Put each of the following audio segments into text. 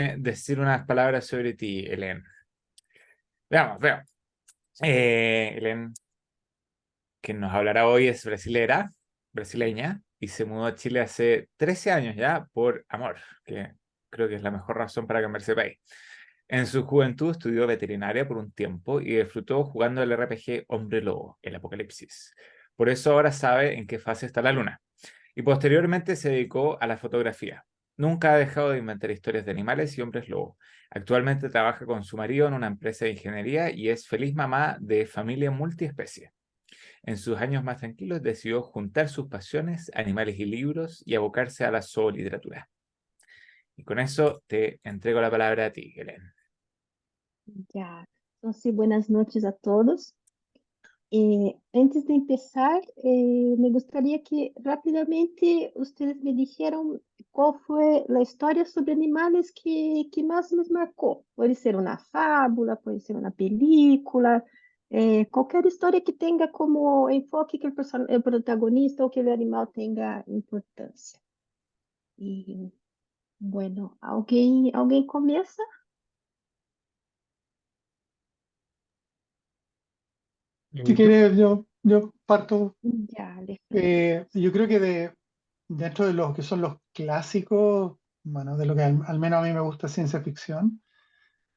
Déjame decir unas palabras sobre ti, Helen. Veamos. Helen, que nos hablará hoy, es brasileña, y se mudó a Chile hace 13 años ya por amor, que creo que es la mejor razón para cambiarse de país. En su juventud estudió veterinaria por un tiempo y disfrutó jugando el RPG Hombre Lobo, el Apocalipsis. Por eso ahora sabe en qué fase está la luna. Y posteriormente se dedicó a la fotografía. Nunca ha dejado de inventar historias de animales y hombres lobo. Actualmente trabaja con su marido en una empresa de ingeniería y es feliz mamá de familia multiespecie. En sus años más tranquilos decidió juntar sus pasiones, animales y libros, y abocarse a la zooliteratura. Y con eso te entrego la palabra a ti, Helen. Ya, entonces buenas noches a todos. Antes de empezar, me gustaría que rápidamente ustedes me dijeran cuál fue la historia sobre animales que más les marcó. Puede ser una fábula, puede ser una película, cualquier historia que tenga como enfoque que el protagonista o que el animal tenga importancia. Y bueno, ¿alguien comienza? Si quieres, yo parto. Ya, Alejandro. Yo creo que dentro de los que son los clásicos, bueno, de lo que al menos a mí me gusta ciencia ficción,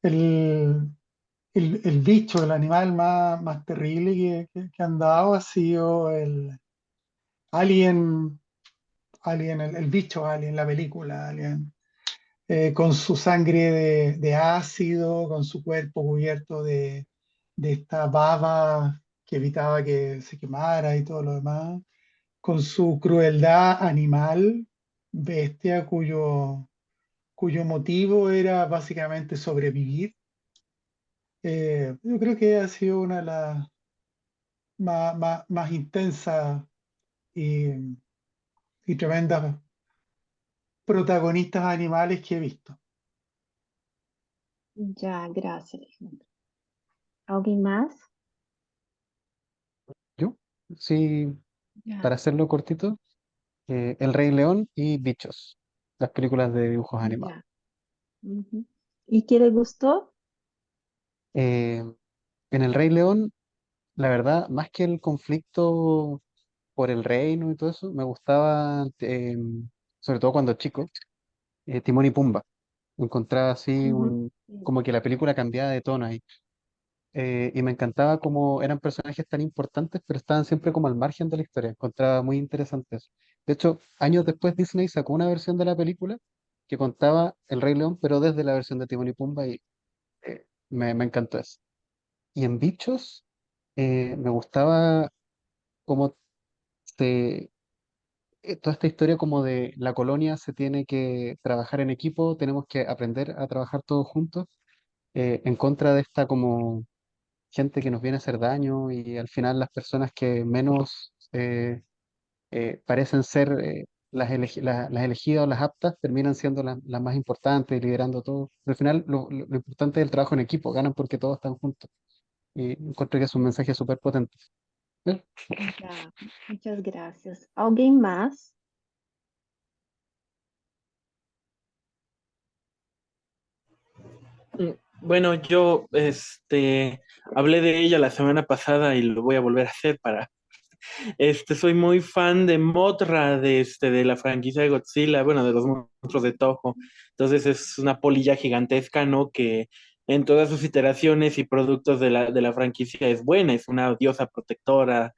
el, el bicho, el animal más terrible que han dado ha sido el Alien, el bicho Alien, la película Alien, con su sangre de ácido, con su cuerpo cubierto de esta baba que evitaba que se quemara y todo lo demás, con su crueldad animal, bestia cuyo motivo era básicamente sobrevivir. Yo creo que ha sido una de las más intensas y, y tremendas protagonistas animales que he visto. Ya, gracias, Alejandro. ¿Alguien más? Yo, sí, para Ya, hacerlo cortito, El Rey León y Bichos, las películas de dibujos animados. ya. Ujú. ¿Y qué le gustó? Eh, en El Rey León, la verdad, más que el conflicto por el reino y todo eso, me gustaba, sobre todo cuando chico, Timón y Pumba. Encontraba así Ujú. como que la película cambiaba de tono ahí. Y me encantaba como eran personajes tan importantes, pero estaban siempre como al margen de la historia. Encontraba muy interesante eso. De hecho, años después Disney sacó una versión de la película que contaba El Rey León, pero desde la versión de Timón y Pumba y me encantó eso. Y en Bichos, me gustaba cómo se, toda esta historia como de la colonia se tiene que trabajar en equipo, tenemos que aprender a trabajar todos juntos, en contra de esta como gente que nos viene a hacer daño y al final las personas que menos parecen ser las elegidas o las aptas terminan siendo las más importantes, liderando todo. Pero al final lo importante es el trabajo en equipo, ganan porque todos están juntos. Y encuentro que es un mensaje súper potente. ¿Eh? Ya, muchas gracias. ¿Alguien más? Bueno, yo hablé de ella la semana pasada y lo voy a volver a hacer soy muy fan de Mothra, de la franquicia de Godzilla, bueno, de los monstruos de Toho. Entonces es una polilla gigantesca, ¿no? Que en todas sus iteraciones y productos de la franquicia es buena, es una diosa protectora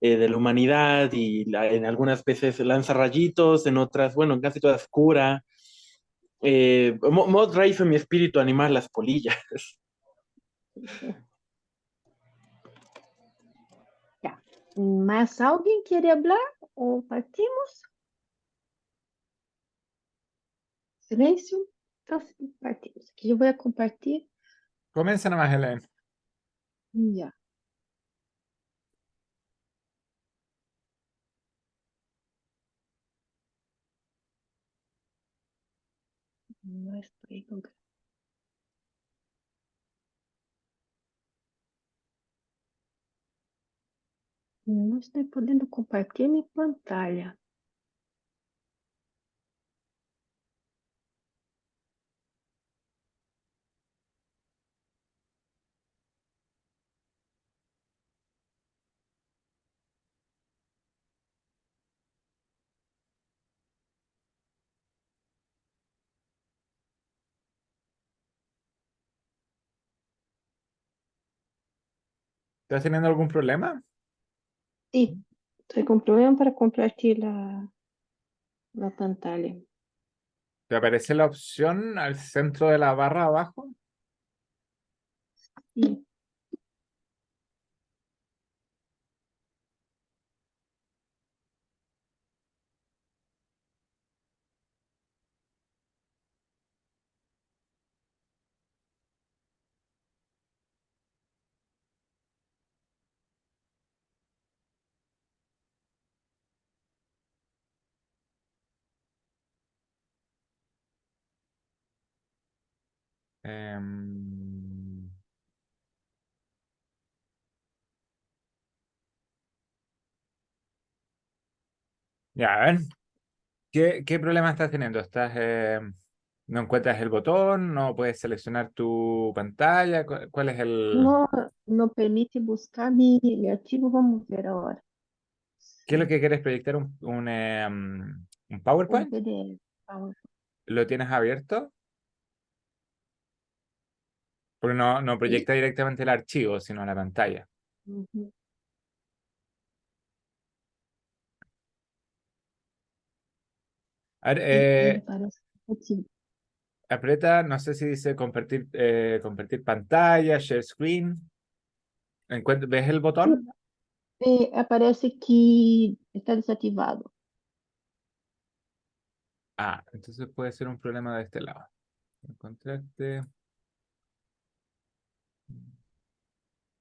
de la humanidad y en algunas veces lanza rayitos, en otras, bueno, en casi todas cura. Mothra hizo mi espíritu animar las polillas. Ya. ¿Más alguien quiere hablar o partimos? Silencio. Entonces, partimos. Aquí yo voy a compartir. Comienza nomás, Helen. Ya. No estoy, no estoy pudiendo compartir mi pantalla. ¿Estás teniendo algún problema? Sí, estoy con problema para compartir la pantalla. ¿Te aparece la opción al centro de la barra abajo? Sí. Em, Ya, a ver. ¿Qué problema estás teniendo? ¿No encuentras el botón? ¿No puedes seleccionar tu pantalla? ¿Cuál es el... No, no permite buscar mi archivo. Vamos ver ahora. ¿Qué es lo Sí, que quieres proyectar? ¿Un un PowerPoint? PDF. Vamos. ¿Lo tienes abierto? Porque no Sí. proyecta directamente el archivo, sino la pantalla. Ujú. A ver, Sí, parece que sí. aprieta, no sé si dice compartir pantalla, share screen. ¿Ves el Sí, botón? aparece que está desativado. Ah, entonces puede ser un problema de este lado. Encontrarte.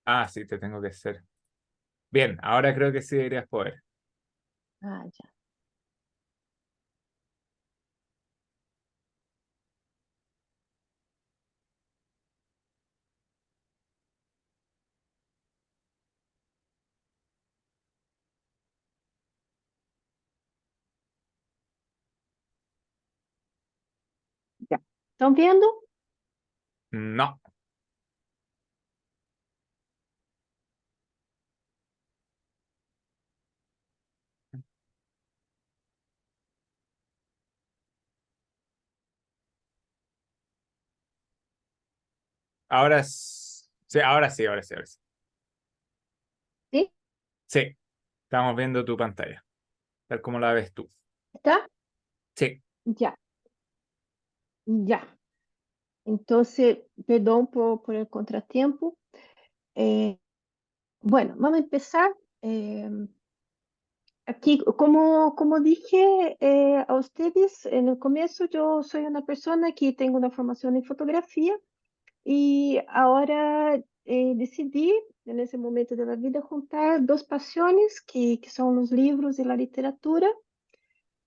Ah, sí, te tengo que hacer. Bien, ahora creo que sí deberías poder. Ah, ya. Ya. ¿Están viendo? No, sí, ahora sí, ahora sí, ahora sí. Sí, Sí, estamos viendo tu pantalla, tal como la ves tú. está. Sí, Ya, ya. Entonces, perdón por el contratiempo. Eh, bueno, vamos a empezar. Eh, Aquí, como dije a ustedes en el comienzo, yo soy una persona que tengo una formación en fotografía y ahora decidí en ese momento de la vida juntar dos pasiones que son los libros y la literatura.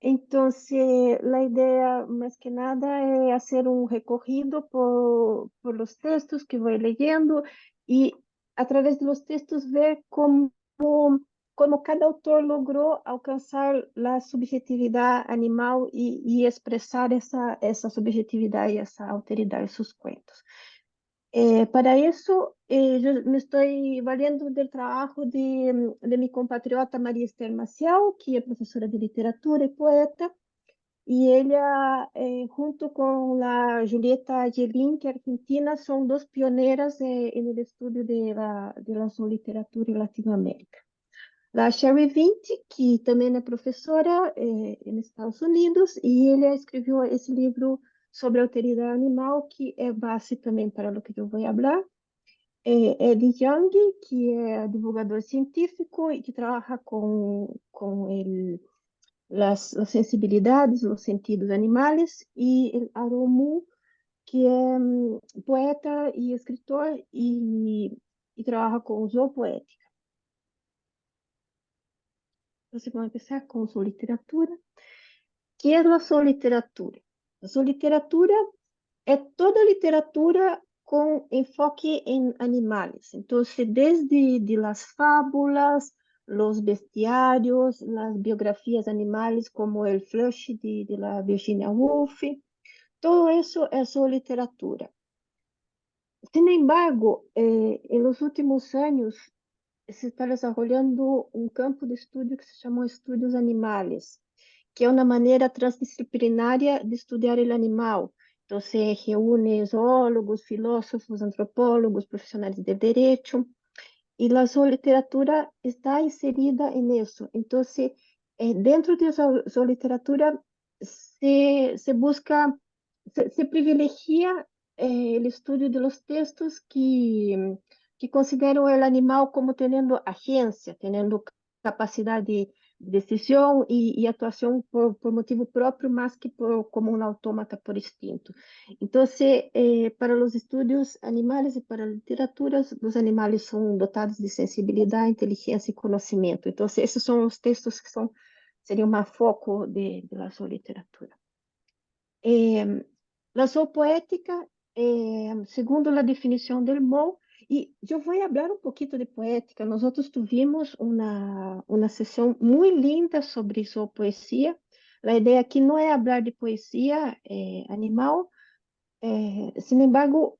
Entonces, la idea más que nada es hacer un recorrido por los textos que voy leyendo y a través de los textos ver cómo cada autor logró alcanzar la subjetividad animal y expresar esa subjetividad y esa alteridad en sus cuentos. Para eso, yo me estoy valiendo del trabajo de mi compatriota María Esther Maciel, que es profesora de literatura y poeta, y ella, junto con la Julieta Aguilín, que es argentina, son dos pioneras en el estudio de la literatura en Latinoamérica. La Sherry Vinti, que también es profesora en Estados Unidos, y ella escribió ese libro sobre alteridad animal, que es base también para lo que yo voy a hablar. Eddie Young, que es divulgador científico y que trabaja con las sensibilidades, los sentidos animales, y el Aromu, que es poeta y escritor y trabaja con zoopoética. Entonces vamos a empezar con su literatura. ¿Qué es la zooliteratura? La zooliteratura es toda literatura con enfoque en animales. Entonces, desde de las fábulas, los bestiarios, las biografías animales como el Flush de la Virginia Woolf, todo eso es zooliteratura. Sin embargo, en los últimos años se está desarrollando un campo de estudio que se llama estudios animales, que é uma maneira transdisciplinária de estudar o animal. Então, se reúne zoólogos, filósofos, antropólogos, profissionais de direito, y la zooliteratura está inserida en eso. Entonces, dentro de esa zooliteratura se busca, se privilegia el estudio de los textos que consideran el animal como teniendo agencia, teniendo capacidad de decisión y actuación por motivo propio, más que como un autómata por instinto. Entonces, para los estudios animales y para la literatura, los animales son dotados de sensibilidad, inteligencia y conocimiento. Entonces, esos son los textos que serían más foco de la zooliteratura. La zoopoética, segundo la definición del Moll, y yo voy a hablar un poquito de poética. Nosotros tuvimos una sesión muy linda sobre zoopoesía. La idea aquí no es hablar de poesía animal, sin embargo,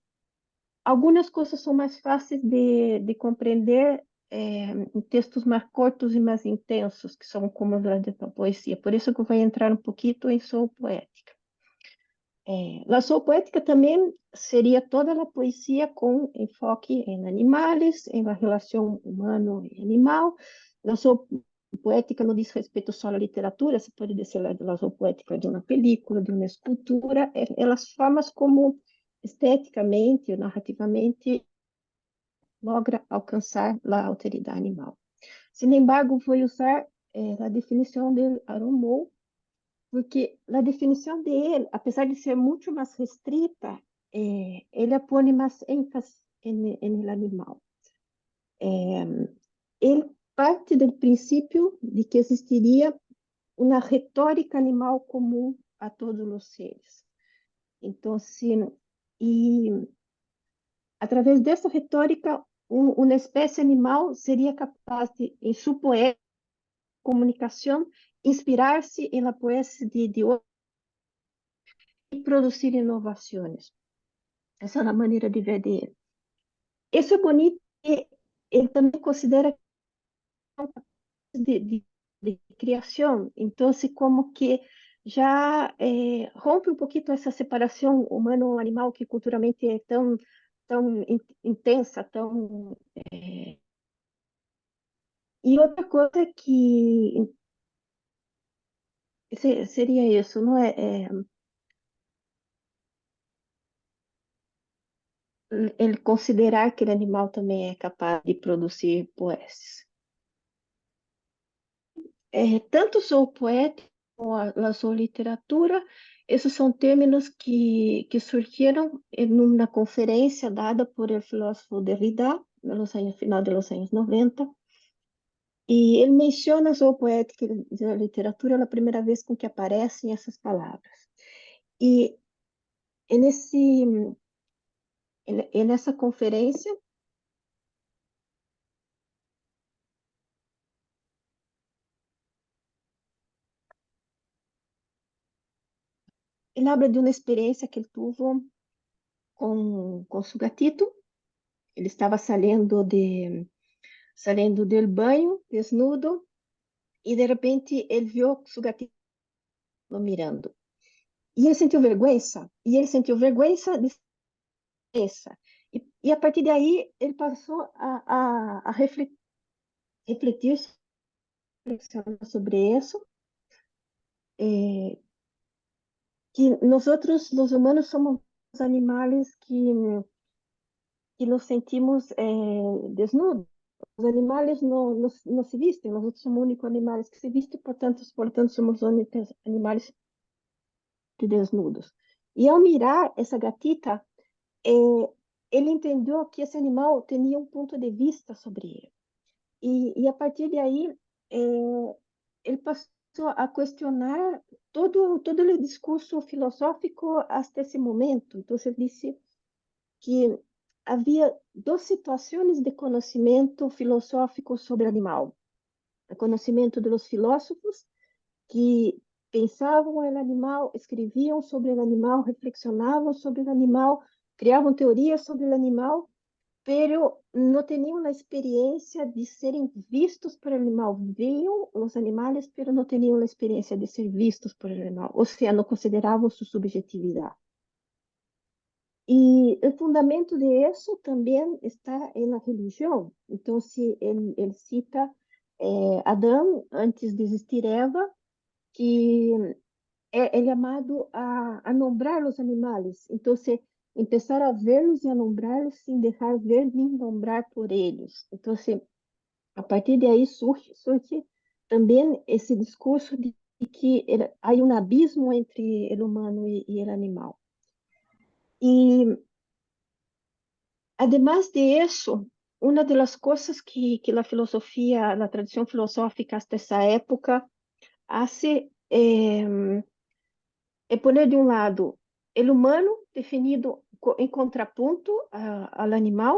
algunas cosas son más fáciles de comprender em textos más cortos e mais intensos, que são como a da poesia. Por isso que eu vou entrar um pouquinho em zoopoética. A zoopoética também seria toda a poesia com enfoque em animais, em la relação humano e animal. A zoopoética não diz respeito só à literatura, se pode dizer a zoopoética de uma película, de uma escultura, as formas como esteticamente, narrativamente, logra alcançar a alteridade animal. Sin embargo, vou usar a definição de Aaron Moll, porque a definição dele, apesar de ser muito mais restrita, ele põe mais ênfase no animal. Ele parte do princípio de que existiria uma retórica animal comum a todos os seres. Então, e através dessa retórica, uma espécie animal seria capaz de, em sua poética, comunicação, inspirar-se na poesia de outros e produzir inovações. Essa é a maneira de ver dele. Isso é bonito e ele também considera de criação. Então, como que já rompe um pouquinho essa separação humano-animal que culturalmente é tão intensa, tão... E outra coisa que seria isso, não é? Ele considerar que o animal também é capaz de produzir poesias. Tanto zoopoética como a zooliteratura, esses são termos que surgiram numa conferência dada por o filósofo Derrida, no final dos anos 90, e ele menciona a zoopoética e a literatura a primeira vez com que aparecem essas palavras. E nessa conferência, ele habla de uma experiência que ele teve com seu gatito. Ele estava saindo do banho, desnudo, e de repente ele viu seu gatito mirando. E ele sentiu vergonha, de essa. E a partir daí ele passou a refletir sobre isso, que nós outros, os humanos, somos animais que nos sentimos desnudos. Os animais não se vestem, nós outros somos os únicos animais que se vestem, portanto somos os únicos animais desnudos. E ao mirar essa gatita, ele entendeu que esse animal tinha um ponto de vista sobre ele. E a partir daí, ele passou a questionar todo o discurso filosófico até esse momento. Então, ele disse que havia duas situações de conhecimento filosófico sobre o animal. O conhecimento dos filósofos, que pensavam no animal, escreviam sobre o animal, reflexionavam sobre o animal, criavam teorias sobre o animal, pero não tinham a experiência de serem vistos por animal. Viam os animais, pero não tinham a experiência de ser vistos por animal, ou seja, não consideravam sua subjetividade. E Y el fundamento de eso también está en la religión. Entonces, él cita Adán antes de existir Eva, que é llamado a nombrar los animales. Entonces, empezar a verlos y a nombrarlos sin dejar ver ni nombrar por ellos. Entonces, a partir de ahí surge también ese discurso de que hay un abismo entre el humano y el animal. Y además de eso, una de las cosas que la filosofía, la tradición filosófica hasta esa época hace poner de un lado el humano definido en contrapunto al animal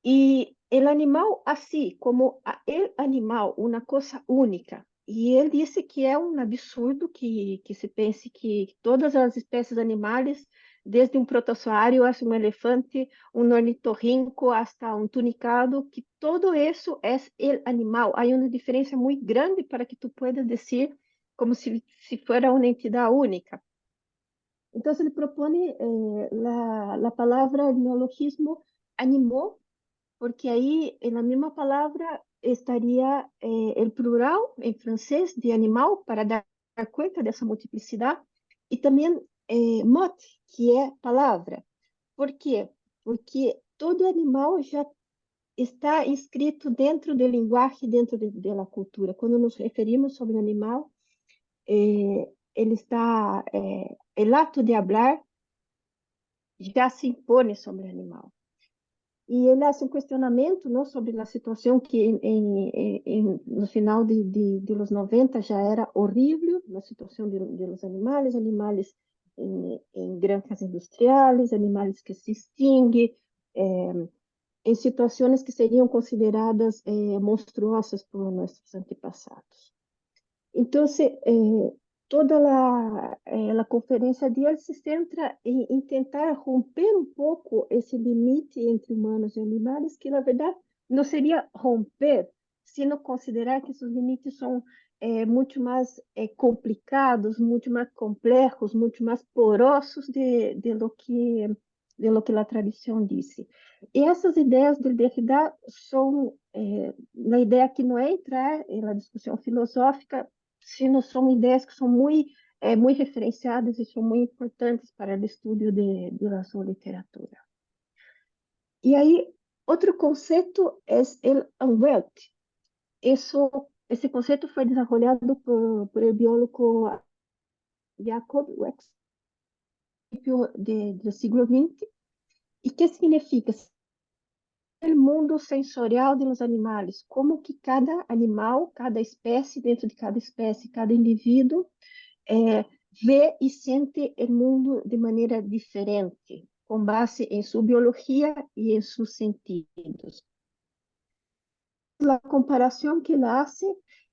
y el animal así como el animal, una cosa única. E ele disse que é um absurdo que se pense que todas as espécies animais, desde um protossauro hasta um elefante, um ornitorrinco, hasta um tunicado, que todo isso é o animal. Há uma diferença muito grande para que tu puedas dizer como se fuera uma entidade única. Então, ele propõe a palavra, o neologismo animó, porque aí, na mesma palavra, estaria o plural em francês de animal, para dar conta dessa multiplicidade, e também mot, que é palavra. Por quê? Porque todo animal já está inscrito dentro da linguagem, dentro da cultura. Quando nos referimos sobre o animal, ele está, o ato de hablar já se impõe sobre o animal. E ele faz um questionamento, não, sobre a situação que no final de los 90 já era horrível, a situação de los animais em granjas industriais, animais que se extinguem, em situações que seriam consideradas monstruosas por nossos antepassados. Então, toda a conferência de ele se centra em tentar romper um pouco esse limite entre humanos e animais, que na verdade não seria romper, sino considerar que esses limites são muito mais complicados, muito mais complexos, muito mais porosos de lo que a tradição disse. E essas ideias de Derrida são uma ideia que não é entrar na discussão filosófica, sino são ideias que são muito referenciadas e são muito importantes para o estudo de sua literatura. E aí, outro conceito é o Umwelt. Esse conceito foi desenvolvido por o biólogo Jacob Wex, do século XX. E que significa o mundo sensorial dos animais, como que cada animal, cada espécie, dentro de cada espécie, cada indivíduo, vê e sente o mundo de maneira diferente, com base em sua biologia e em seus sentidos. A comparação que ele faz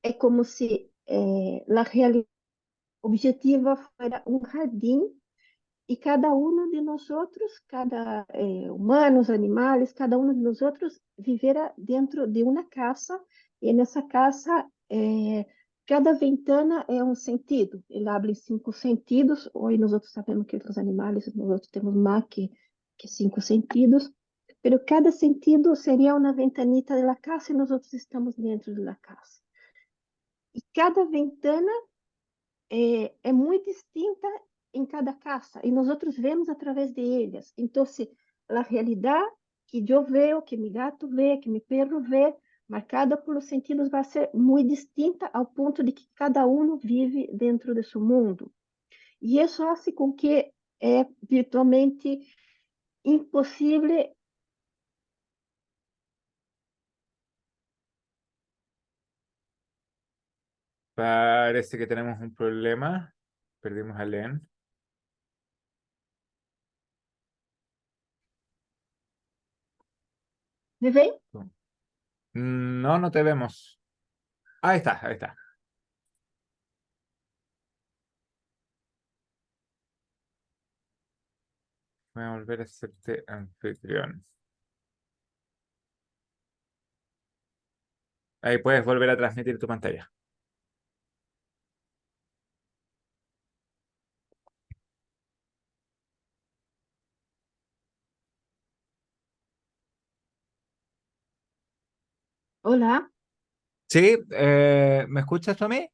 é como se a realidade objetiva fosse um jardim e cada um de nós outros, cada humanos, animais, cada um de nós outros vivera dentro de uma casa e nessa casa cada ventana é um sentido. Ele abre 5 sentidos. Hoje nós outros sabemos que os animais nós outros temos mais que 5 sentidos, mas cada sentido seria uma ventanita da casa e nós outros estamos dentro da casa. E cada ventana é muito distinta em cada casa e nós outros vemos através de elas. Então, a realidade que eu vejo, que meu gato vê, que meu perro vê, marcada pelos sentidos, vai ser muito distinta ao ponto de que cada um vive dentro de seu mundo. E isso faz com que é virtualmente impossível Parece que tenemos un problema. Perdimos a Len. viver. No, no te vemos. Ahí está, ahí está. Voy a volver a hacerte anfitrión. Ahí puedes volver a transmitir tu pantalla. Hola, Sí, ¿me escuchas tú a mí?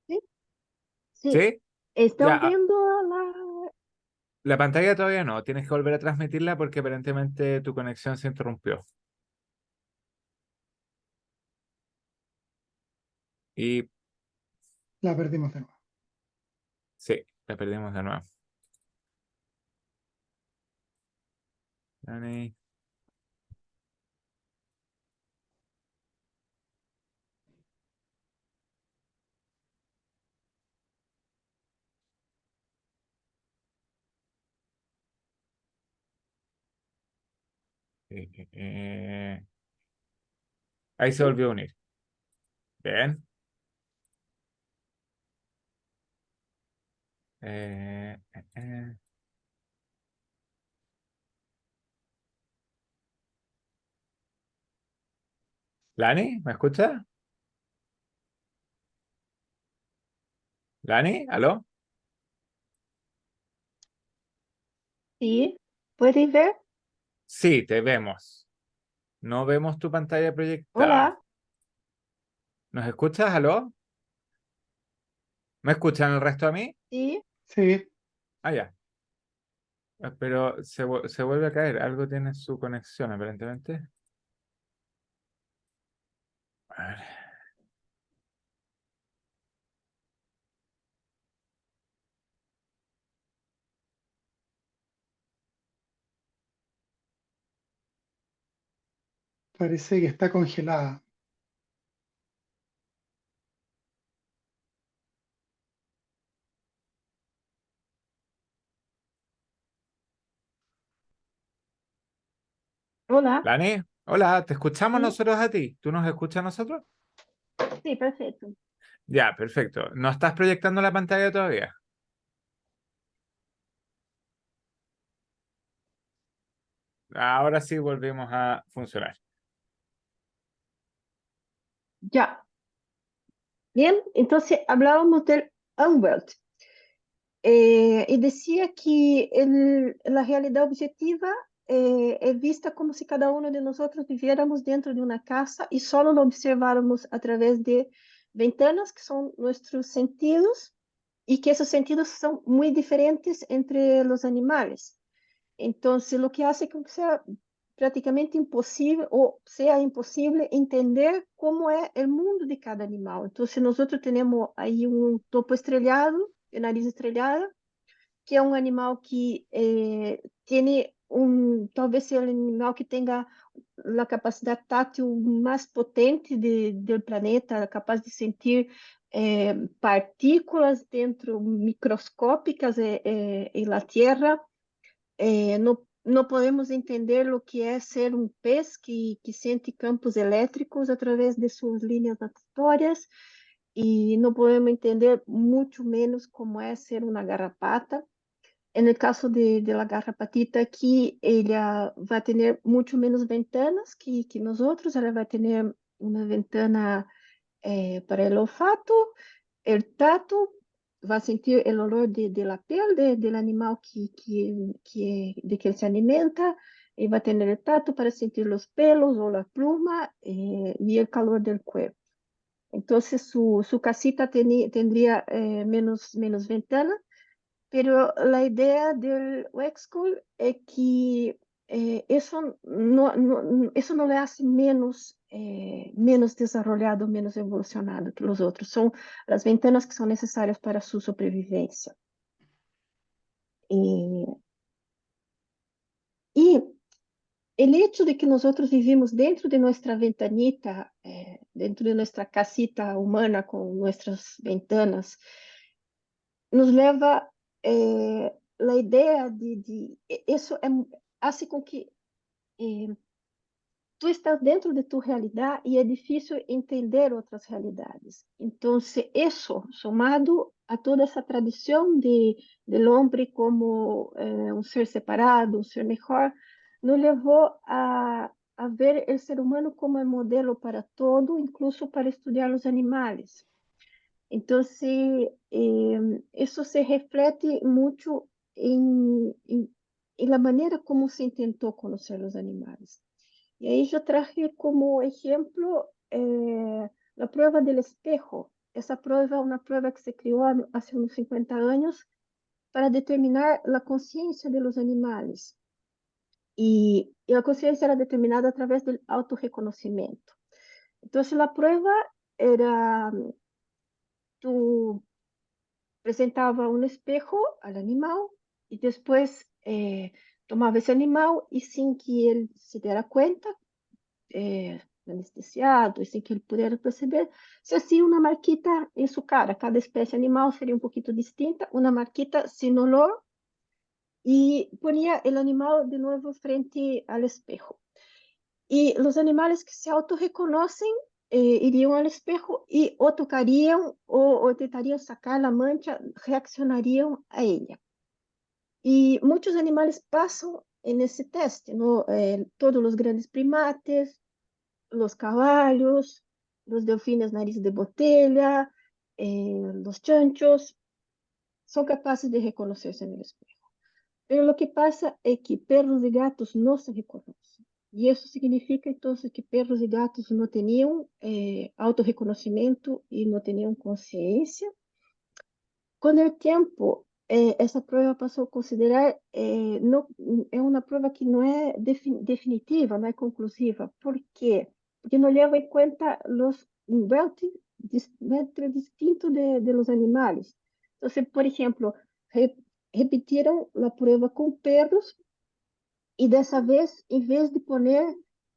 sí, sí, Sí, están ya. viendo la... La pantalla todavía no, tienes que volver a transmitirla porque aparentemente tu conexión se interrumpió. Y La perdimos de nuevo. sí, la perdimos de nuevo. Dani. Ahí se volvió a unir. Bien. Eh, eh, eh. ¿Lani? ¿Me escucha? ¿Lani? ¿Aló? Sí, ¿pueden ver? Sí, te vemos. No vemos tu pantalla proyectada. Hola, ¿Nos escuchas? ¿Aló? ¿Me escuchan el resto a mí? sí, Sí, Ah, ya. Pero se vuelve a caer. Algo tiene su conexión, aparentemente. A ver. parece que está congelada. hola, ¿Lani? Hola, ¿te escuchamos sí, nosotros a ti? ¿Tú nos escuchas a nosotros? sí, perfecto. Ya, perfecto. ¿No estás proyectando la pantalla todavía? Ahora sí volvemos a funcionar. Ya, bien, entonces hablábamos del Unwelt. Y decía que la realidad objetiva es vista como si cada uno de nosotros viviéramos dentro de una casa y solo lo observáramos a través de ventanas, que son nuestros sentidos, y que esos sentidos son muy diferentes entre los animales. Entonces, lo que hace que sea prácticamente imposible o sea imposible entender cómo es el mundo de cada animal. Entonces, nosotros tenemos ahí un topo estrellado, de nariz estrellada, que é um animal que tem talvez seja o animal que tenha a capacidade tátil mais potente do planeta, capaz de sentir partículas dentro microscópicas em la Terra. Não podemos entender o que é ser um pez que sente campos elétricos através de suas linhas natatórias e não podemos entender muito menos como é ser uma garrapata. En el caso de la garrapatita aquí, ella va a tener mucho menos ventanas que nosotros. Ella va a tener una ventana para el olfato, el tato, va a sentir el olor de la piel del animal de que él se alimenta, y va a tener el tato para sentir los pelos o la pluma y el calor del cuerpo. Entonces su casita tendría menos ventanas, pero la idea del web school es que eso no le hace menos desarrollado, menos evolucionado que los otros. Son las ventanas que son necesarias para su supervivencia. Y, y el hecho de que nosotros vivimos dentro de nuestra ventanita, dentro de nuestra casita humana con nuestras ventanas, nos leva la idea eso hace con que tú estás dentro de tu realidad y es difícil entender otras realidades. Entonces, eso, sumado a toda esa tradición del hombre como un ser separado, un ser mejor, nos llevó a ver el ser humano como el modelo para todo, incluso para estudiar los animales. Entonces, eso se reflete mucho en la manera como se intentó conocer los animales. Y ahí yo traje como ejemplo la prueba del espejo. Esa prueba, una prueba que se creó hace unos 50 años para determinar la conciencia de los animales. Y la conciencia era determinada a través del autorreconocimiento. Entonces la prueba era, tú presentaba un espejo al animal y después tomaba ese animal y sin que él se diera cuenta, anestesiado y sin que él pudiera perceber, se hacía una marquita en su cara. Cada especie animal sería un poquito distinta, una marquita sin olor y ponía el animal de nuevo frente al espejo. Y los animales que se autorreconocen irían al espejo y o tocarían o intentarían sacar la mancha, reaccionarían a ella. Y muchos animales pasan en ese teste, ¿no? Todos los grandes primates, los caballos, los delfines nariz de botella, los chanchos, son capaces de reconocerse en el espejo. Pero lo que pasa es que perros y gatos no se reconocen. Y eso significa entonces que perros y gatos no tenían autorreconocimiento y no tenían conciencia. Con el tiempo, esa prueba pasó a considerar, no, es una prueba que no es definitiva, no es conclusiva. ¿Por qué? Porque no lleva en cuenta los metros distintos de los animales. Entonces, por ejemplo, repitieron la prueba con perros y dessa vez, en vez de poner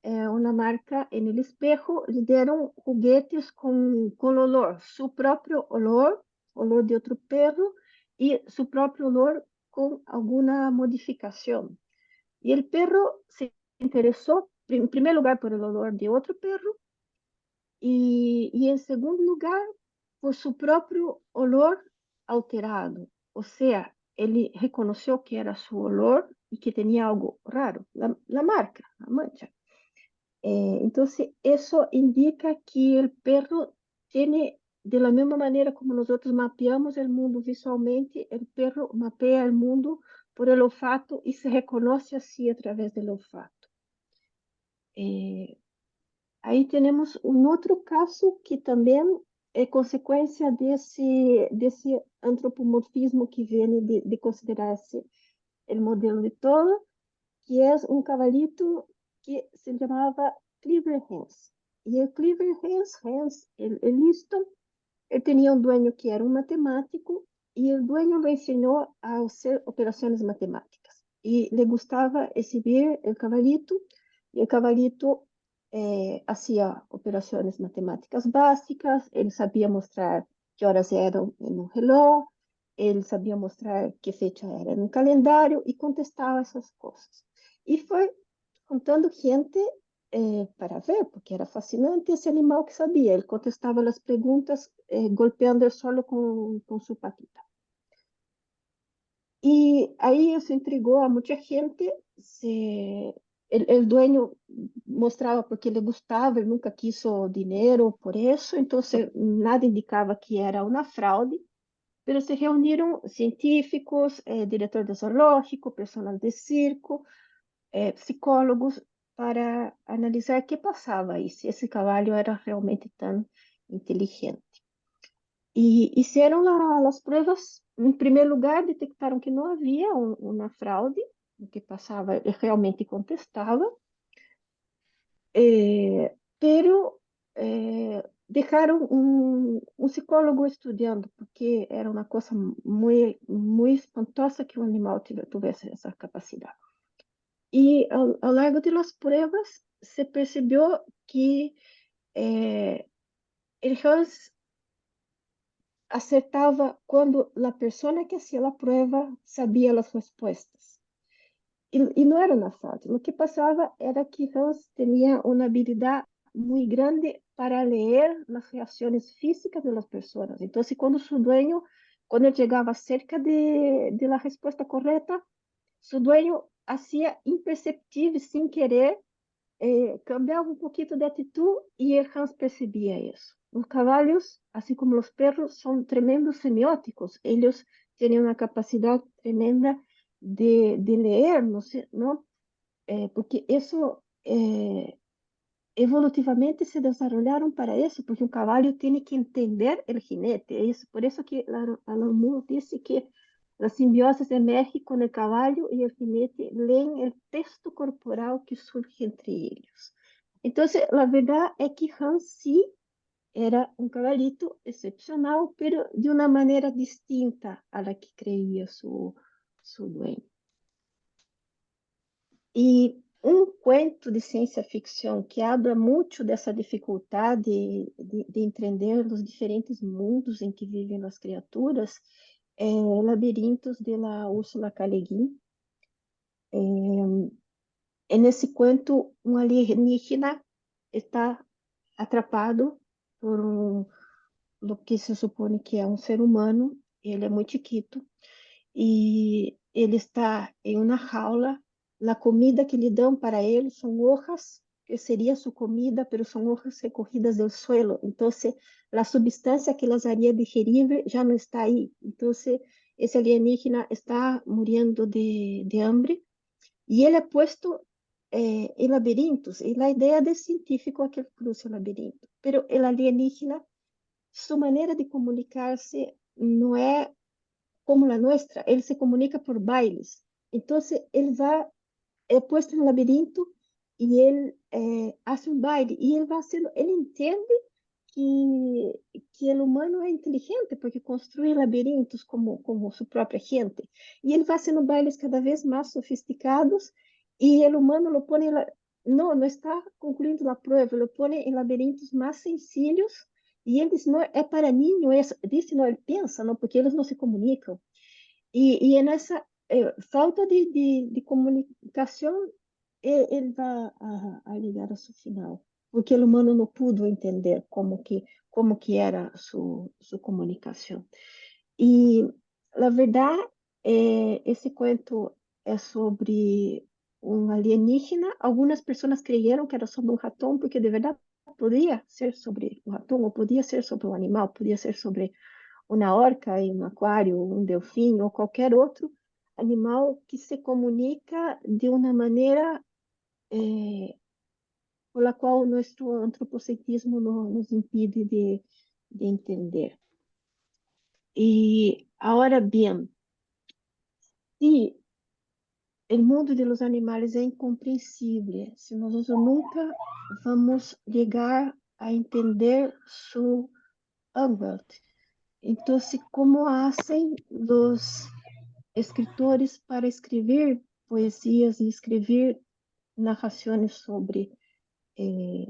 una marca en el espejo, le dieron juguetes con olor, su propio olor, olor de otro perro, y su propio olor con alguna modificación. Y el perro se interesó, en primer lugar, por el olor de otro perro, y en segundo lugar, por su propio olor alterado. O sea, ele reconheceu que era su olor y que tenía algo raro, la marca, la mancha. Entonces, eso indica que el perro tiene, de la misma manera como nosotros mapeamos el mundo visualmente, el perro mapea el mundo por el olfato y se reconoce así a través del olfato. Ahí tenemos un otro caso que también es consecuencia de ese antropomorfismo que viene de considerarse el modelo de todo, que es un caballito que se llamaba Cleaver Hans. Y el Cleaver Hans, el listo, él tenía un dueño que era un matemático y el dueño lo enseñó a hacer operaciones matemáticas. Y le gustaba exhibir el caballito y el caballito hacía operaciones matemáticas básicas, él sabía mostrar qué horas eran en un reloj, él sabía mostrar qué fecha era en un calendario y contestaba esas cosas. Y fue juntando gente para ver, porque era fascinante esse animal que sabia. Ele contestava as perguntas golpeando o solo com sua patita. Y ahí eso intrigó a mucha gente. El dueño mostraba porque le gustaba, él nunca quiso dinero por eso, entonces nada indicaba que era una fraude, pero se reunieron científicos, diretor de zoológico, personal de circo, psicólogos, para analisar qué pasaba y si ese caballo era realmente tan inteligente. Y hicieron las pruebas. En primer lugar, detectaron que no había una fraude, lo que pasaba, él realmente contestaba, pero dejaron un psicólogo estudiando, porque era una cosa muy, muy espantosa que un animal tuviese esa capacidad. Y ao largo de las pruebas se percibió que el Hans acertaba cuando la persona que hacía la prueba sabía las respuestas. Y no era una fraude. Lo que pasaba era que Hans tenía una habilidad muy grande para leer las reacciones físicas de las personas. Entonces, cuando él llegaba cerca de la respuesta correcta, su dueño hacía imperceptível, sin querer, cambiaba un poquito de actitud y el Hans percibía eso. Los caballos, así como los perros, son tremendos semióticos. Ellos tienen una capacidad tremenda de leer, ¿no? Porque eso evolutivamente se desarrollaron para eso, porque un caballo tiene que entender el jinete. Es por eso que Alan Moore dice que la simbiosis emerge con el caballo y el jinete leen el texto corporal que surge entre ellos. Entonces, la verdad es que Hans sí era un caballito excepcional, pero de una manera distinta a la que creía su dueño. E um cuento de ciência ficção que habla muito dessa dificuldade de entender os diferentes mundos em que vivem as criaturas é Labirintos de la Úrsula K. Le Guin. Nesse cuento, um alienígena está atrapado por lo que se supõe que é um ser humano. Ele é muito chiquito e ele está em uma jaula. La comida que lhe dão para ele são hojas, que seria sua comida, pero são hojas recogidas do suelo. Então, a substância que las haría digerível já não está aí. Então, esse alienígena está morrendo de hambre e ele é posto em labirintos. E a ideia do científico é que ele cruza o labirinto. Pero o alienígena, sua maneira de comunicar-se não é como la nuestra, él se comunica por bailes. Entonces, él va puesto en un laberinto y él hace un baile y él va haciendo, él entiende que el humano es inteligente porque construye laberintos como su propia gente. Y él va haciendo bailes cada vez más sofisticados y el humano lo pone, no está concluyendo la prueba, lo pone en laberintos más sencillos. E ele diz, não, é para niño, disse, não, ele pensa, não, porque eles não se comunicam. E é nessa falta de comunicação, ele vai a ligar a seu final, porque o humano não pôde entender como que era sua comunicação. E, na verdade, esse conto é sobre um alienígena. Algumas pessoas creyeron que era sobre um ratão, porque de verdade podia ser sobre um ratão, ou podia ser sobre um animal, podia ser sobre uma orca em um aquário, um delfim, ou qualquer outro animal que se comunica de uma maneira por la qual nosso antropocentrismo nos impede de entender. E, agora bem, se o mundo dos animais é incompreensível, se nós nunca vamos chegar a entender sua Anwelt, então, como fazem os escritores para escrever poesias e escrever narrações sobre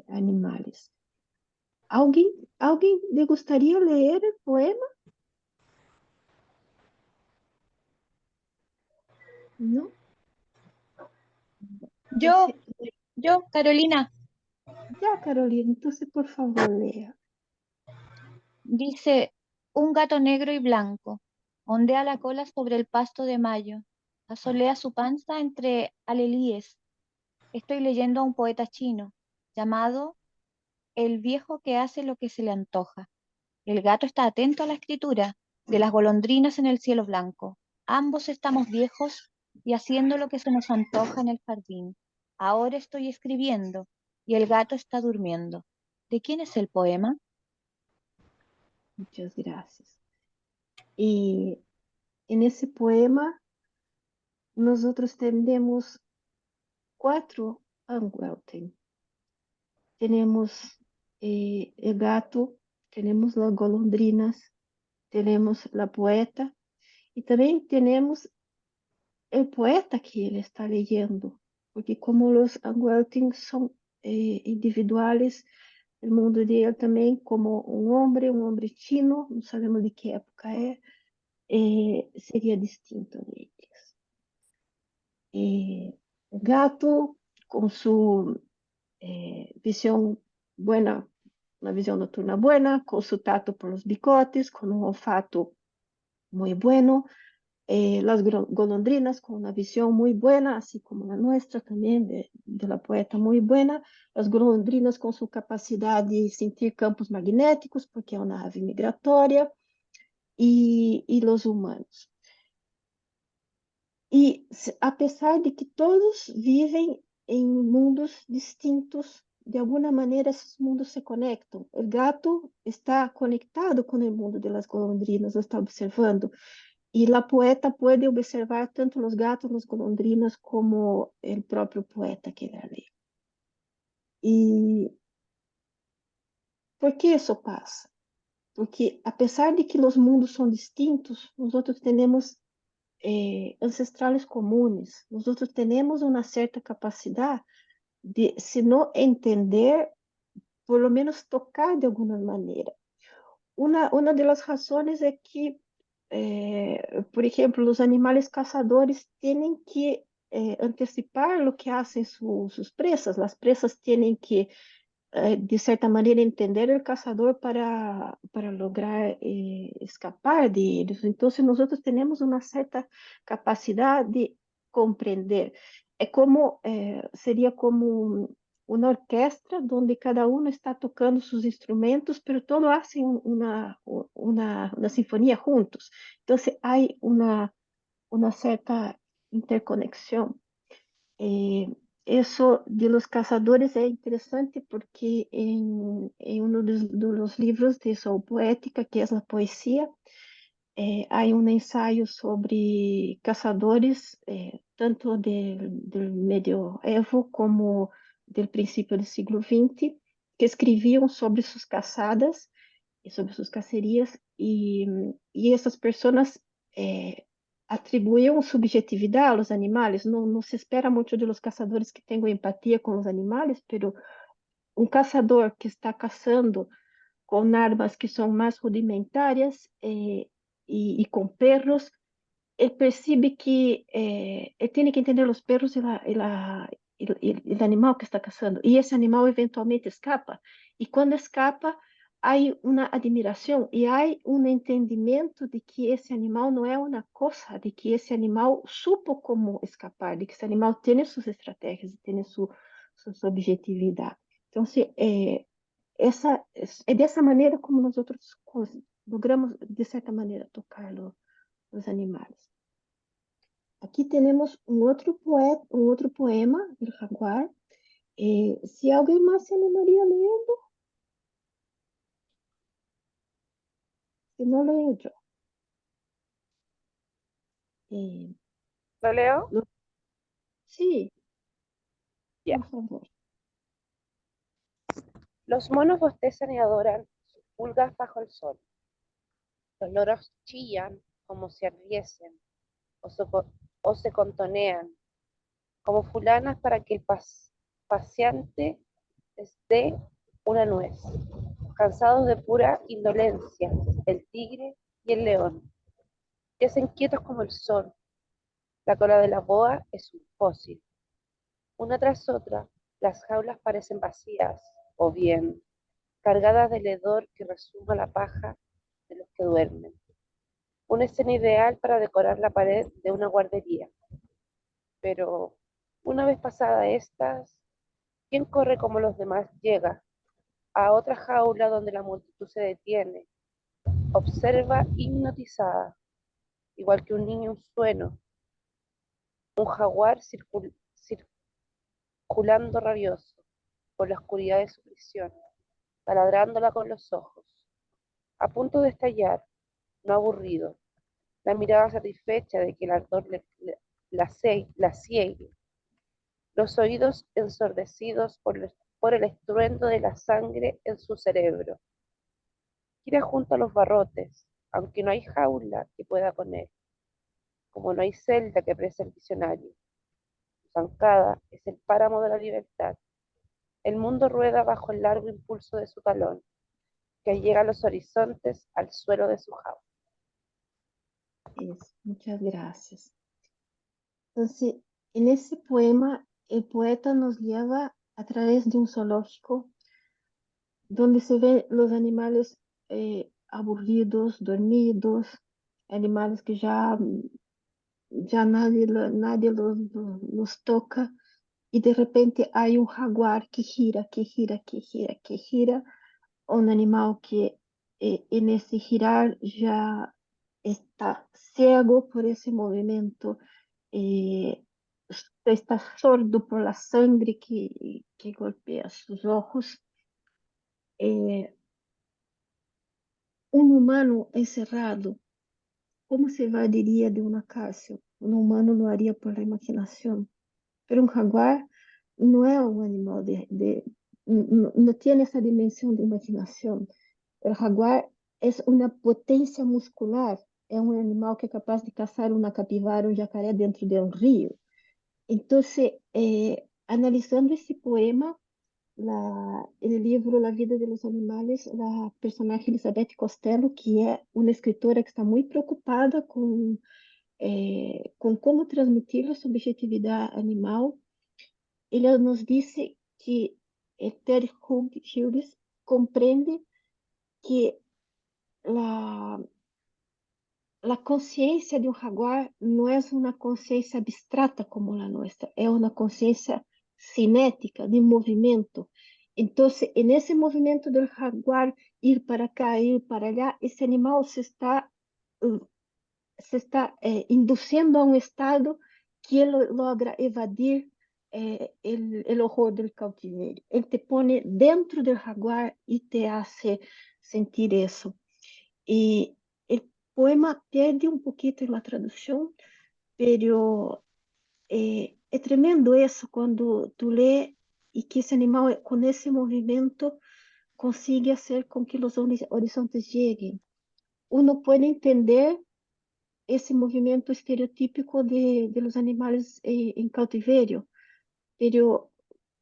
animais? Alguém lhe gostaria de ler o poema? Não? Yo, Carolina, Já, Carolina, então, por favor, leia. dice, un gato negro y blanco, ondea la cola sobre el pasto de mayo, asolea su panza entre alelíes. Estoy leyendo a un poeta chino llamado El viejo que hace lo que se le antoja. El gato está atento a la escritura de las golondrinas en el cielo blanco. Ambos estamos viejos y haciendo lo que se nos antoja en el jardín. Ahora estoy escribiendo y el gato está durmiendo. ¿De quién es el poema? Muchas gracias. E nesse poema, nós temos 4 Anwelten. Temos o gato, temos as golondrinas, temos a poeta e também temos o poeta que ele está leyendo, porque como os Anwelten são individuais, o mundo dele também como um homem chino, não sabemos de que época seria distinto deles. O gato com sua visão buena, uma visão noturna buena, com su tato por los bicotes, com um olfato muy bueno, las golondrinas con una visión muy buena, así como la nuestra también, de la poeta muy buena, las golondrinas con su capacidad de sentir campos magnéticos, porque es una ave migratoria, y los humanos. Y a pesar de que todos viven en mundos distintos. De alguna manera, esos mundos se conectan. El gato está conectado con el mundo de las golondrinas, lo está observando. Y la poeta puede observar tanto los gatos, las golondrinas, como el propio poeta que la lee. ¿Y por qué eso pasa? Porque a pesar de que los mundos son distintos, nosotros tenemos ancestrales comunes, nosotros tenemos una cierta capacidad de, se no entender, por lo menos tocar de alguna manera. Una de las razones es que, por ejemplo, los animales cazadores tienen que anticipar lo que hacen sus presas. Las presas tienen que, de cierta manera, entender el cazador para lograr escapar de ellos. Entonces, nosotros tenemos una cierta capacidad de comprender. Sería como una orquesta donde cada uno está tocando sus instrumentos, pero todos hacen una sinfonía juntos. Entonces, hay una cierta interconexión. Eh, Eso de los cazadores es interesante porque en uno de los libros de Soul Poética, que es la poesía, hay un ensayo sobre cazadores, tanto del medioevo como del principio del siglo XX, que escribían sobre sus cazadas y sobre sus cacerías, y essas personas atribuíam subjetividade aos animais. Não se espera muito de los caçadores que tenham empatia com os animais, pero um caçador que está caçando com armas que são mais rudimentares e com perros, ele percebe que ele tem que entender os perros e o animal que está caçando. E esse animal eventualmente escapa. E quando escapa, há uma admiração e há um entendimento de que esse animal não é uma coisa, de que esse animal supo como escapar, de que esse animal tem suas estratégias, tem sua objetividade. Então, é dessa maneira como nós outros logramos, de certa maneira, tocar os animais. Aqui temos um outro poema do Jaguar. Se alguém mais se animaria lendo, se não leio eu. ¿Lo leo? Sí, Ya. por favor. Los monos bostezan y adoran sus pulgas bajo el sol. Los loros chillan como si ardiesen o se contonean como fulanas para que el paseante les dé una nuez. Cansados de pura indolencia, el tigre y el león yacen quietos como el sol. La cola de la boa es un fósil. Una tras otra, las jaulas parecen vacías o bien cargadas del hedor que resuma la paja de los que duermen. Una escena ideal para decorar la pared de una guardería. Pero una vez pasada estas, quien corre como los demás llega a otra jaula donde la multitud se detiene, observa hipnotizada, igual que un niño un sueño, un jaguar circulando rabioso por la oscuridad de su prisión, taladrándola con los ojos, a punto de estallar, no aburrido, la mirada satisfecha de que el ardor la ciegue, los oídos ensordecidos por el estruendo de la sangre en su cerebro. Gira junto a los barrotes, aunque no hay jaula que pueda con él, como no hay celda que prese el visionario. Su zancada es el páramo de la libertad. El mundo rueda bajo el largo impulso de su talón, que llega a los horizontes al suelo de su jaula. Isso, muchas gracias. Entonces, en ese poema, el poeta nos lleva a través de un zoológico donde se ven los animales aburridos, dormidos, animales que ya nadie los toca, y de repente hay un jaguar que gira, que gira, que gira, que gira, un animal que en ese girar ya está ciego por ese movimiento, usted está sordo por la sangre que golpea sus ojos. Un humano encerrado, ¿cómo se evadiría de una cárcel? Un humano lo haría por la imaginación, pero un jaguar no es un animal no tiene esa dimensión de imaginación. El jaguar es una potencia muscular, es un animal que es capaz de cazar una capibara, un jacaré dentro de un río. Entonces, analizando esse poema, el libro La vida de los animales, la personaje Elizabeth Costello, que é uma escritora que está muito preocupada com como transmitir a subjetividade animal, ela nos disse que Terry Hughes compreende que la conciencia de un jaguar no es una conciencia abstracta como la nuestra, es una conciencia cinética, de movimiento. Entonces, en ese movimiento del jaguar, ir para acá, ir para allá, ese animal se está induciendo a un estado que él logra evadir el horror del cautiverio. Él te pone dentro del jaguar y te hace sentir eso. Y el poema pierde un poquito en la traducción, pero es tremendo eso cuando tú lees y que ese animal con ese movimiento consigue hacer con que los horizontes lleguen. Uno puede entender esse movimento estereotípico de los animales en cautiverio, pero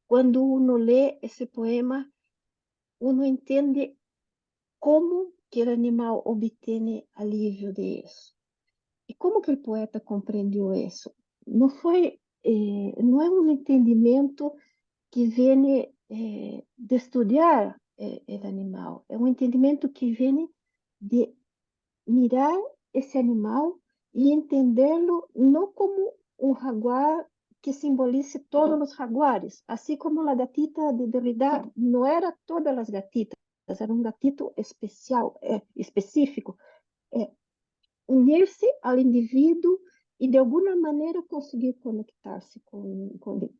cuando uno lee ese poema, uno entiende cómo que el animal obtiene alivio de eso. E como que o poeta compreendeu isso? Não é um entendimento que vem de estudar o animal, é um entendimento que vem de mirar esse animal e entendê-lo não como um jaguar que simbolize todos os jaguares, assim como a gatita de Derrida não era todas as gatitas, era um gatito especial, específico. Unir-se ao indivíduo e de alguma maneira conseguir conectar-se com ele.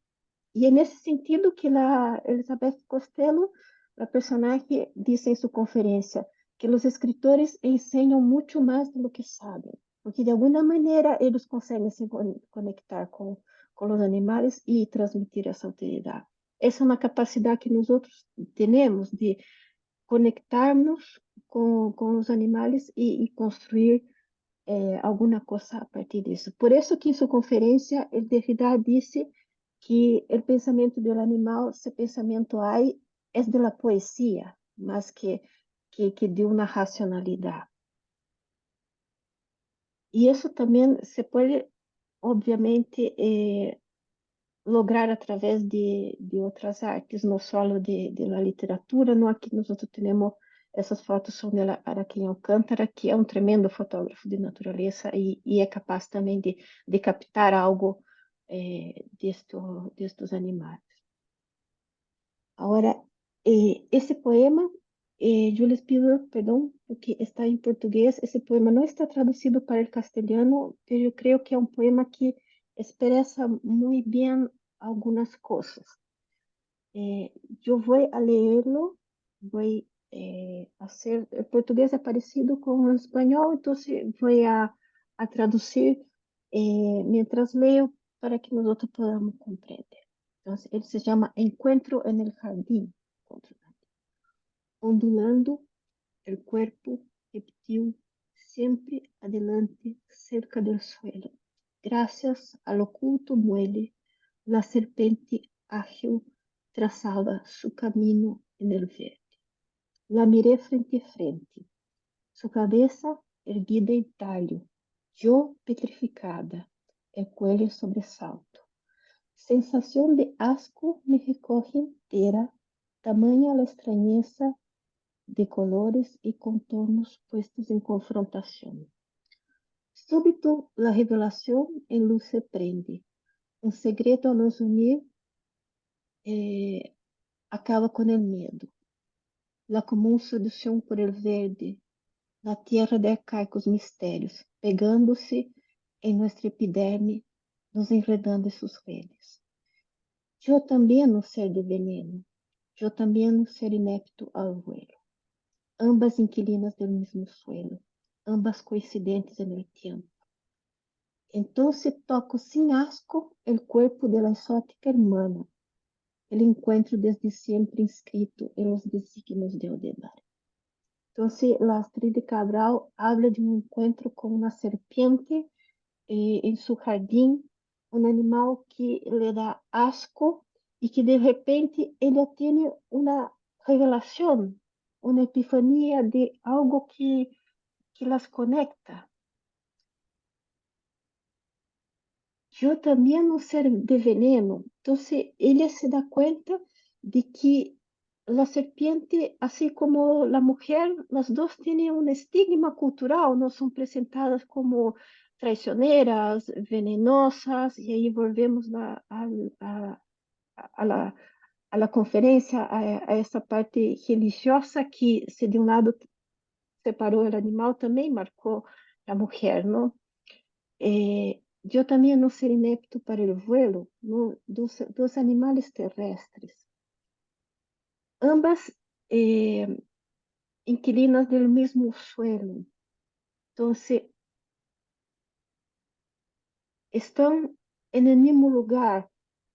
E é nesse sentido que a Elizabeth Costello, a personagem, disse em sua conferência que os escritores ensinam muito mais do que sabem, porque de alguma maneira eles conseguem se conectar com os animais e transmitir essa autoridade. Essa é uma capacidade que nós outros temos de conectarmos com os animais e construir alguma coisa a partir disso. Por isso que em sua conferência, ele Derrida disse que o pensamento do animal, esse pensamento aí, é de la poesia, mas que de uma racionalidade. E isso também se pode, obviamente, lograr através de outras artes, não só de la literatura. No aqui nós temos essas fotos são de Araquém Alcântara, que é um tremendo fotógrafo de natureza e é capaz também de captar algo destes animais. Agora, esse poema, Jules Piver, perdão, porque está em português, esse poema não está traduzido para o castelhano, mas eu creio que é um poema que expressa muito bem algumas coisas. Eu vou a lerlo, vou hacer, el portugués es parecido con el español, entonces voy a traducir mientras leo para que nosotros podamos comprender. Entonces, él se llama Encuentro en el Jardín, ondulando el cuerpo reptil siempre adelante cerca del suelo. Gracias al oculto muelle, la serpiente ágil trazaba su camino en el verde. La miré frente a frente, su cabeza erguida en tallo, yo petrificada, el cuello sobresalto. Sensación de asco me recoge entera, tamaña la extrañeza de colores y contornos puestos en confrontación. Súbito la revelación en luz se prende, un segredo a nos unir acaba con el miedo. La común seducción por el verde, la tierra de arcaicos mistérios, pegando-se em nuestra epiderme, nos enredando em suas redes. Eu também um ser de veneno, eu também um ser inepto ao vuelo. Ambas inquilinas do mesmo suelo, ambas coincidentes no tempo. Então toco sem asco o corpo de la exótica hermana, el encuentro desde sempre inscrito en los designios de Odebrecht. Entonces, la Astrid Cabral habla de un encuentro con una serpiente en su jardín, un animal que le da asco y que de repente ella tiene una revelación, una epifanía de algo que las conecta. Yo también un ser de veneno. Entonces, ella se da cuenta de que la serpiente, así como la mujer, las dos tienen un estigma cultural, no son presentadas como traicioneras, venenosas, y ahí volvemos a la conferencia, a esa parte religiosa que, se de un lado separó el animal, también marcó la mujer, ¿no? Eu também não ser inepto para o vuelo dos animais terrestres. Ambas inquilinas do mesmo suelo. Então, estão no mesmo lugar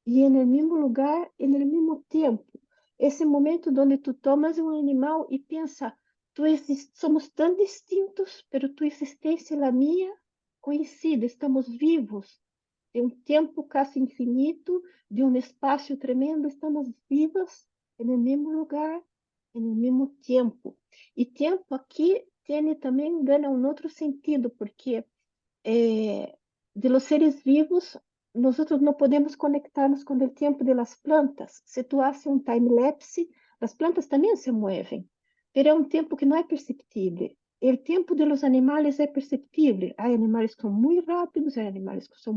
e no mesmo lugar e no mesmo tempo. Esse momento onde tu tomas um animal e pensa, somos tão distintos, pero tua existência e a minha coincide, estamos vivos. De um tempo quase infinito, de um espaço tremendo, estamos vivas no mesmo lugar, no mesmo tempo. E tempo aqui tem também ganha um outro sentido, porque de los seres vivos, nós não podemos conectarnos com o tempo das plantas. Se tu haces um time-lapse, as plantas também se movem, mas é um tempo que não é perceptível. O tempo de los animales é perceptível. Há animais que são muito rápidos, há animais que são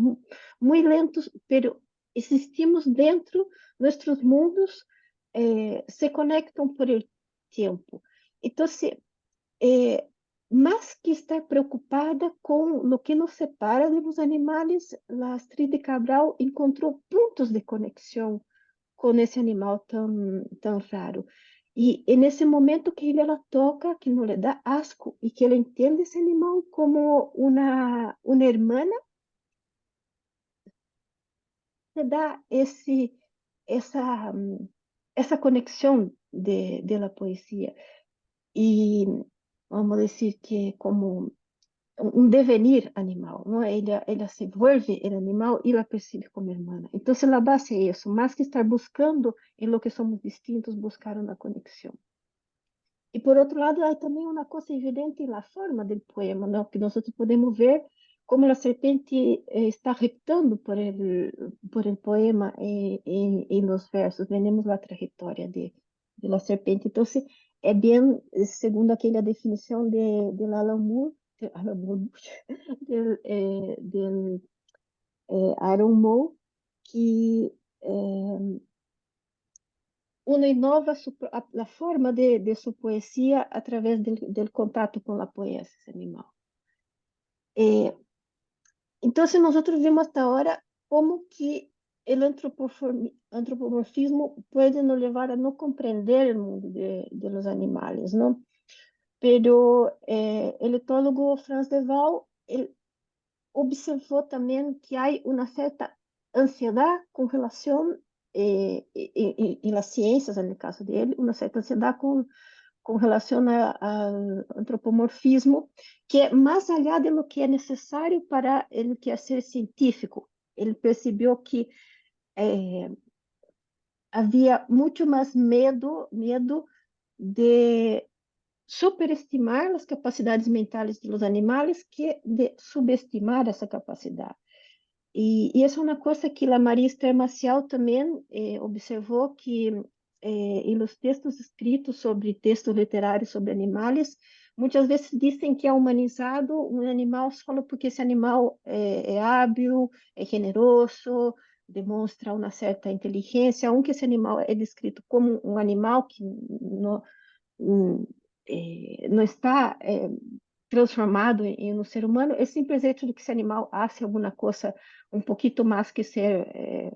muito lentos, mas existimos dentro, nossos mundos se conectam por el tempo. Então, mais que estar preocupada com o que nos separa dos animais, a Astrid Cabral encontrou pontos de conexão com esse animal tão raro. E nesse momento que ela toca, que não lhe dá asco, e que ela entende esse animal como uma hermana, se dá essa conexão de la poesia. E vamos dizer que como um devenir animal, não? Ela se vuelve el animal e la percebe como hermana. Então, a base é isso, mais que estar buscando em lo que somos distintos, buscar uma conexão. E por outro lado, há também uma coisa evidente na forma do poema, não? Que nós podemos ver como a serpente está reptando por el poema em los versos. Vemos a trajetória de la serpente. Então, é bem, segundo aquela definição de Alan Moore, del Aaron Moore, que uno inova a forma de sua poesia através do contato com a poesia animal. Então, nós vimos até agora como que o antropomorfismo pode nos levar a não compreender o mundo de los animais, não? Pero o etólogo Frans de Waal observou também que há uma certa ansiedade com relação, em las ciências, no caso dele, uma certa ansiedade com relação ao antropomorfismo, que é mais allá de lo que é necessário para ele querer científico. Ele percebeu que havia muito mais medo de superestimar as capacidades mentais dos animais que de subestimar essa capacidade. E essa é uma coisa que a Maria Esther Maciel também observou, que em os textos escritos sobre textos literários sobre animais, muitas vezes dizem que é humanizado um animal só porque esse animal é hábil, é generoso, demonstra uma certa inteligência, aunque esse animal é descrito como um animal que não está transformado em um ser humano, é simples hecho de que esse animal hace alguma coisa um pouquinho mais que ser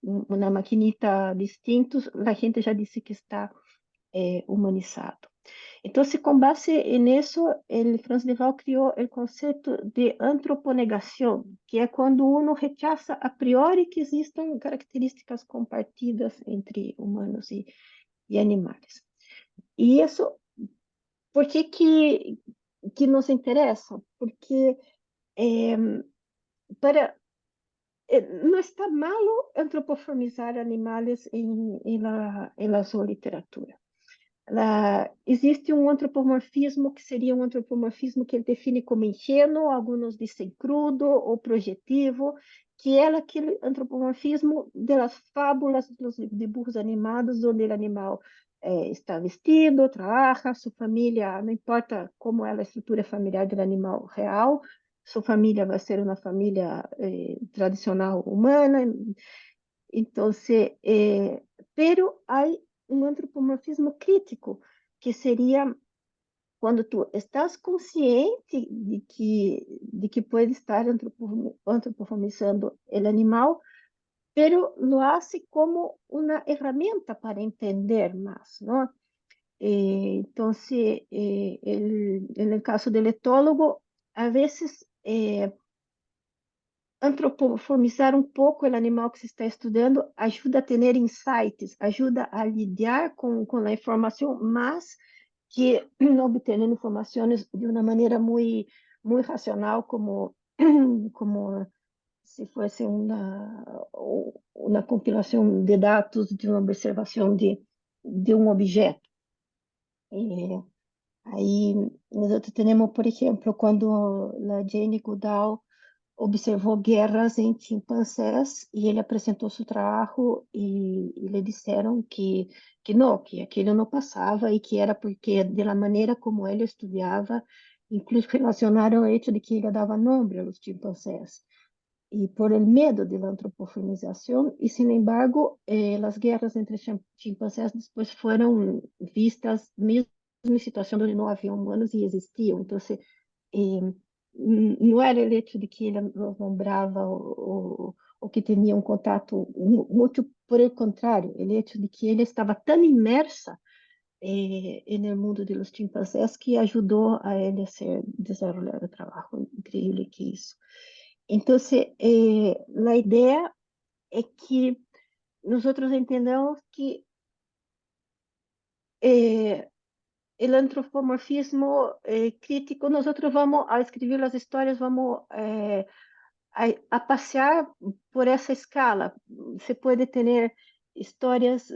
uma maquinita distinto, a gente já disse que está humanizado. Então, com base nisso, Franz de Waal criou o conceito de antroponegação, que é quando uno rechaça a priori que existam características compartidas entre humanos e animais. E isso, por que nos interessa? Porque não está malo antropoformizar animais em la sua literatura. Existe um antropomorfismo que seria um antropomorfismo que ele define como ingênuo, alguns dizem crudo ou projetivo, que é aquele antropomorfismo das fábulas dos dibujos animados, onde o animal está vestido, trabalha, sua família, não importa como é a estrutura familiar do animal real, sua família vai ser uma família tradicional humana. Então, pero há um antropomorfismo crítico, que seria quando tu estás consciente de que pode estar antropomorfizando o animal, pero lo hace como uma ferramenta para entender mais, não? Então, no caso do etólogo, a vezes antropomorfizar um pouco o animal que se está estudando ajuda a ter insights, ajuda a lidar com a informação, mas que obtendo informações de uma maneira muito racional, como se fosse uma compilação de dados de uma observação de um objeto. Aí nós temos, por exemplo, quando a Jane Goodall observou guerras em chimpanzés e ele apresentou seu trabalho e lhe disseram que não, que aquilo não passava e que era porque da maneira como ele estudava, incluso relacionaram o hecho de que ele dava nome aos chimpanzés e por el medo de la antropomorfización, y sin embargo, las guerras entre chimpancés después fueron vistas mesmo em situação onde não havia humanos e existiam. Então, não era o hecho de que ele los nombrava ou que tinha um contato, muito por el contrário, o hecho de que ele estava tão imersa no mundo de los chimpancés que ajudou a ele a desenvolver o trabalho incrível que isso. Então, a ideia é que nós entendamos que o antropomorfismo crítico, nós vamos, ao escrever as histórias, vamos a passear por essa escala. Você pode ter histórias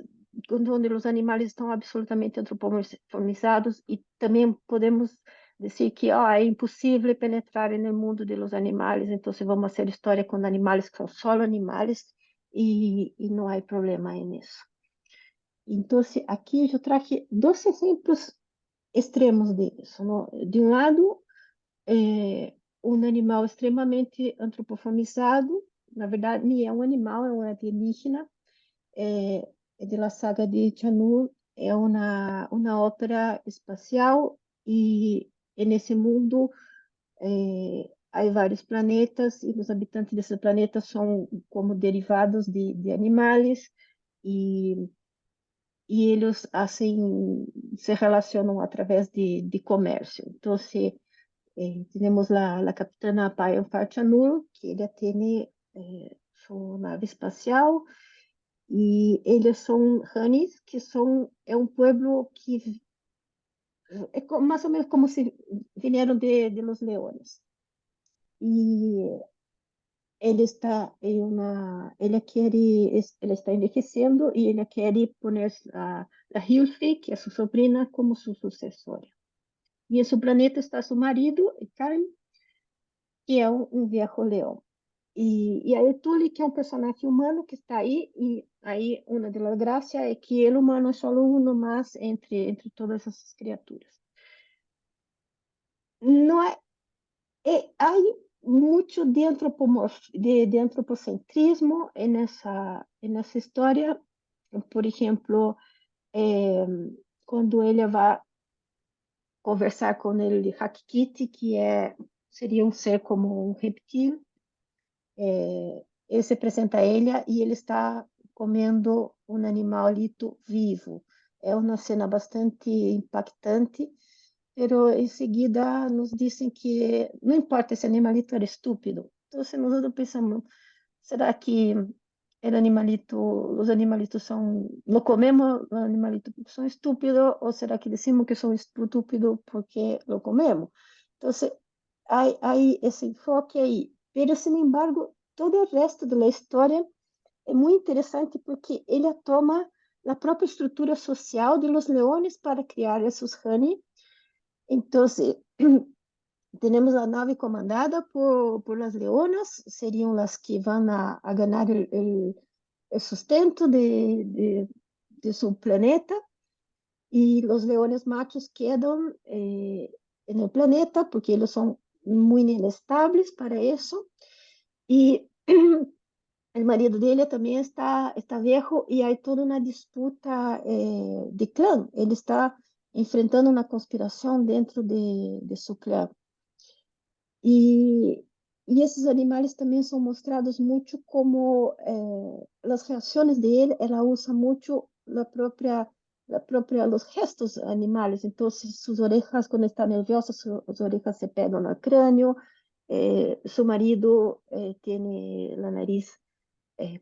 onde os animais estão absolutamente antropomorfizados e também podemos dizer que é impossível penetrar no mundo dos animais, então vamos fazer história com animais que são só animais e não há problema nisso. Então, aqui eu trago dois exemplos extremos disso. De um lado, um animal extremamente antropomorfizado, na verdade, nem é um animal, é um alienígena, é da saga de Chanur, é uma ópera espacial e nesse mundo há vários planetas e os habitantes desses planetas são como derivados de animais e eles assim se relacionam através de comércio. Então, temos a capitana Payan Farchanur, que ela tem sua nave espacial, e eles são Hanis, que é um povo que é mais ou menos como se vieram de los leones. E ele está ele está envelhecendo e ele quer poner a Hilfi, que é sua sobrinha, como sua sucessora. E esse planeta está seu marido, Karen, que é um viejo leão. E aí Tully, que é um personagem humano que está aí, e aí uma das graças é que ele humano é só um mais entre todas essas criaturas. Não há muito de antropocentrismo nessa história. Por exemplo, quando ele vai conversar com ele de Hakikiti, que seria um ser como um reptil. Ele se apresenta a ela e ele está comendo um animalito vivo. É uma cena bastante impactante, pero em seguida nos dizem que não importa, esse animalito era estúpido. Então, nós pensamos, será que os animalitos são, lo comemos, os animalitos são estúpidos, ou será que decimos que são estúpidos porque lo comemos? Então, há esse enfoque aí. Pero, sin embargo, todo o resto da história é muito interessante porque ele toma a própria estrutura social de los leones para criar esses honey. Então, temos a nave comandada por las leonas, seriam as que vão a ganhar o sustento de seu planeta, e os leones machos quedam no planeta porque eles são muito inestáveis para isso, e o marido dele também está velho e há toda uma disputa de clã. Ele está enfrentando uma conspiração dentro de seu clã. E esses animais também são mostrados muito como as reações dele. Ela usa muito os gestos animais. Então, suas orejas, quando está nerviosa, suas orejas se pegam no crânio. Seu marido tem a nariz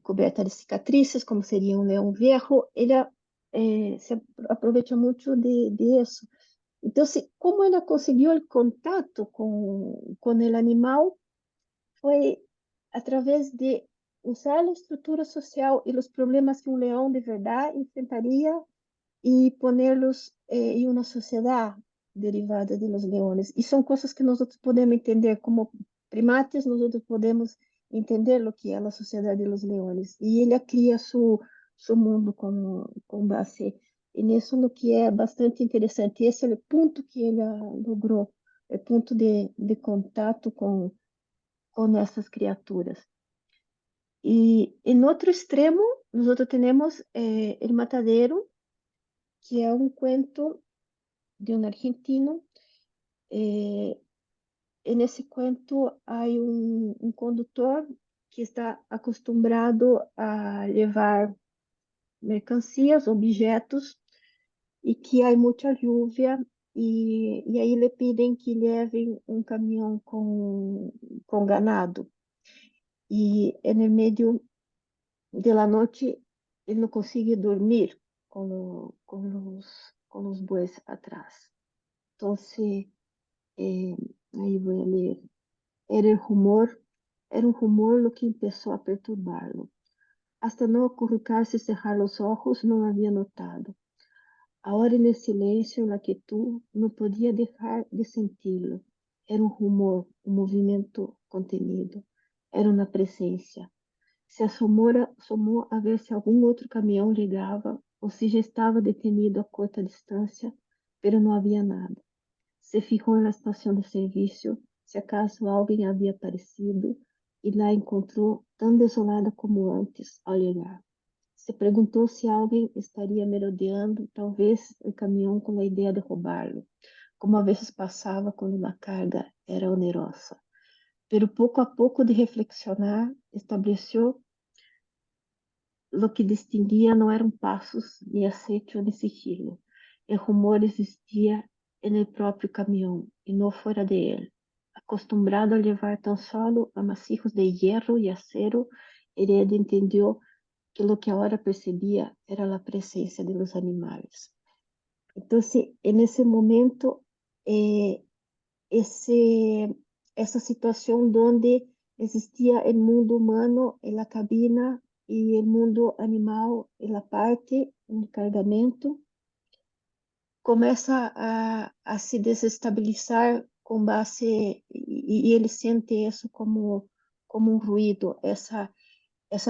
coberta de cicatrizes, como seria um leão velho. Ele se aproveita muito de isso. Então, como ela conseguiu o contato com o animal foi através de usar a estrutura social e os problemas que um leão de verdade enfrentaria e pô-los em uma sociedade derivada de los leones. E são coisas que nós podemos entender como primates, nós podemos entender o que é a sociedade de los leones. E ele cria seu mundo com base nisso, o que é bastante interessante. Esse é o ponto que ele logrou, o ponto de contato com essas criaturas. E em outro extremo, nós temos El Matadero, que é um cuento de um argentino. Nesse cuento há um condutor que está acostumado a levar mercancias, objetos, e que há muita lluvia, e aí lhe pedem que levem um caminhão com ganado. E no meio da noite ele não consegue dormir com os bois atrás. Então, aí vou ler. Era um rumor lo que empezó a perturbarlo. Hasta no acurrucarse y cerrar los ojos, no había notado. Ahora en el silencio, en la quietud, no podía dejar de sentirlo. Era un rumor, un movimiento contenido. Era una presencia. Se asomó a ver si algún otro camión llegaba o si ya estaba detenido a corta distancia, pero no había nada. Se fijó en la estación de servicio, si acaso alguien había aparecido, y la encontró tan desolada como antes al llegar. Se preguntó si alguien estaría merodeando, talvez el camión con la idea de robarlo, como a veces pasaba cuando la carga era onerosa. Pero poco a poco de reflexionar, estableció lo que distinguía no eran pasos, ni acecho, ni sigilo. El rumor existía en el propio camión y no fuera de él. Acostumbrado a llevar tan solo amasijos de hierro y acero, Heredia entendió que lo que ahora percibía era la presencia de los animales. Entonces, en ese momento, esa situación donde existía el mundo humano en la cabina y el mundo animal en la parte, en el cargamento, começa a se desestabilizar com base, e ele sente isso como um ruído, essa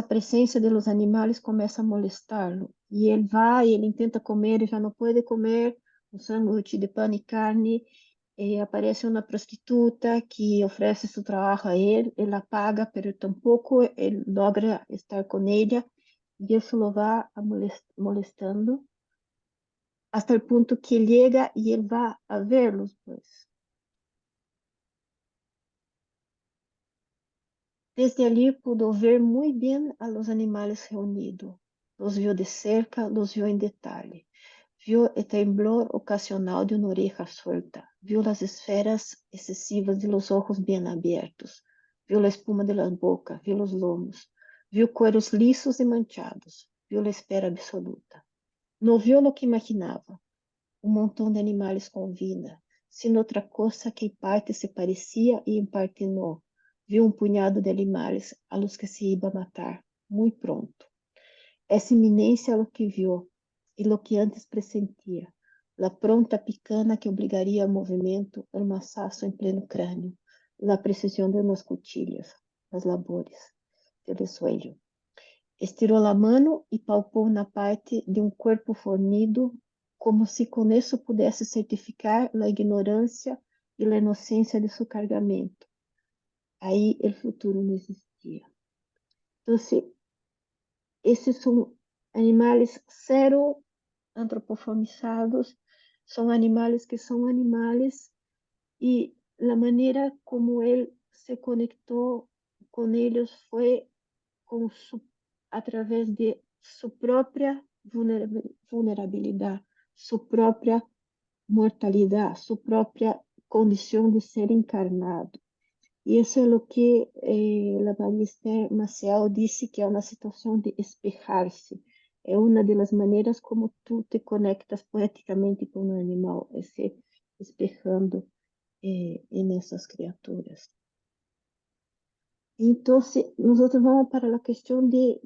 presença de los animais começa a molestar-lo, e ele tenta comer, e já não pode comer um sanduíche de pão e carne, e aparece uma prostituta que oferece seu trabalho a ele paga, mas tampouco ele logra estar com ela, e isso o vai molestando. hasta el punto que llega y él va a verlos, pues. Desde allí pudo ver muy bien a los animales reunidos. Los vio de cerca, los vio en detalle. Vio el temblor ocasional de una oreja suelta. Vio las esferas excesivas de los ojos bien abiertos. Vio la espuma de la boca, vio los lomos. Vio cueros lisos y manchados. Vio la espera absoluta. No vio lo que imaginaba, un montón de animales con vida, sin otra cosa que en parte se parecía y en parte no. Vio un puñado de animales a los que se iba a matar muy pronto. Essa iminência lo que vio e lo que antes pressentia, la pronta picana que obrigaria ao movimento, el masazo em pleno crânio, la precisão de umas cuchillas, las labores del sueño. Estirou a mão e palpou na parte de um corpo fornido, como se com isso pudesse certificar a ignorância e a inocência de seu cargamento. Aí o futuro não existia. Então, esses são animais zero antropomorfizados, são animais que são animais e a maneira como ele se conectou com eles foi através de sua própria vulnerabilidade, sua própria mortalidade, sua própria condição de ser encarnado. E isso é o que a Maria Maciel disse que é uma situação de espejar-se. É uma das maneiras como tu te conectas poeticamente com o animal, é se espejando nessas criaturas. Então, nós vamos para a questão de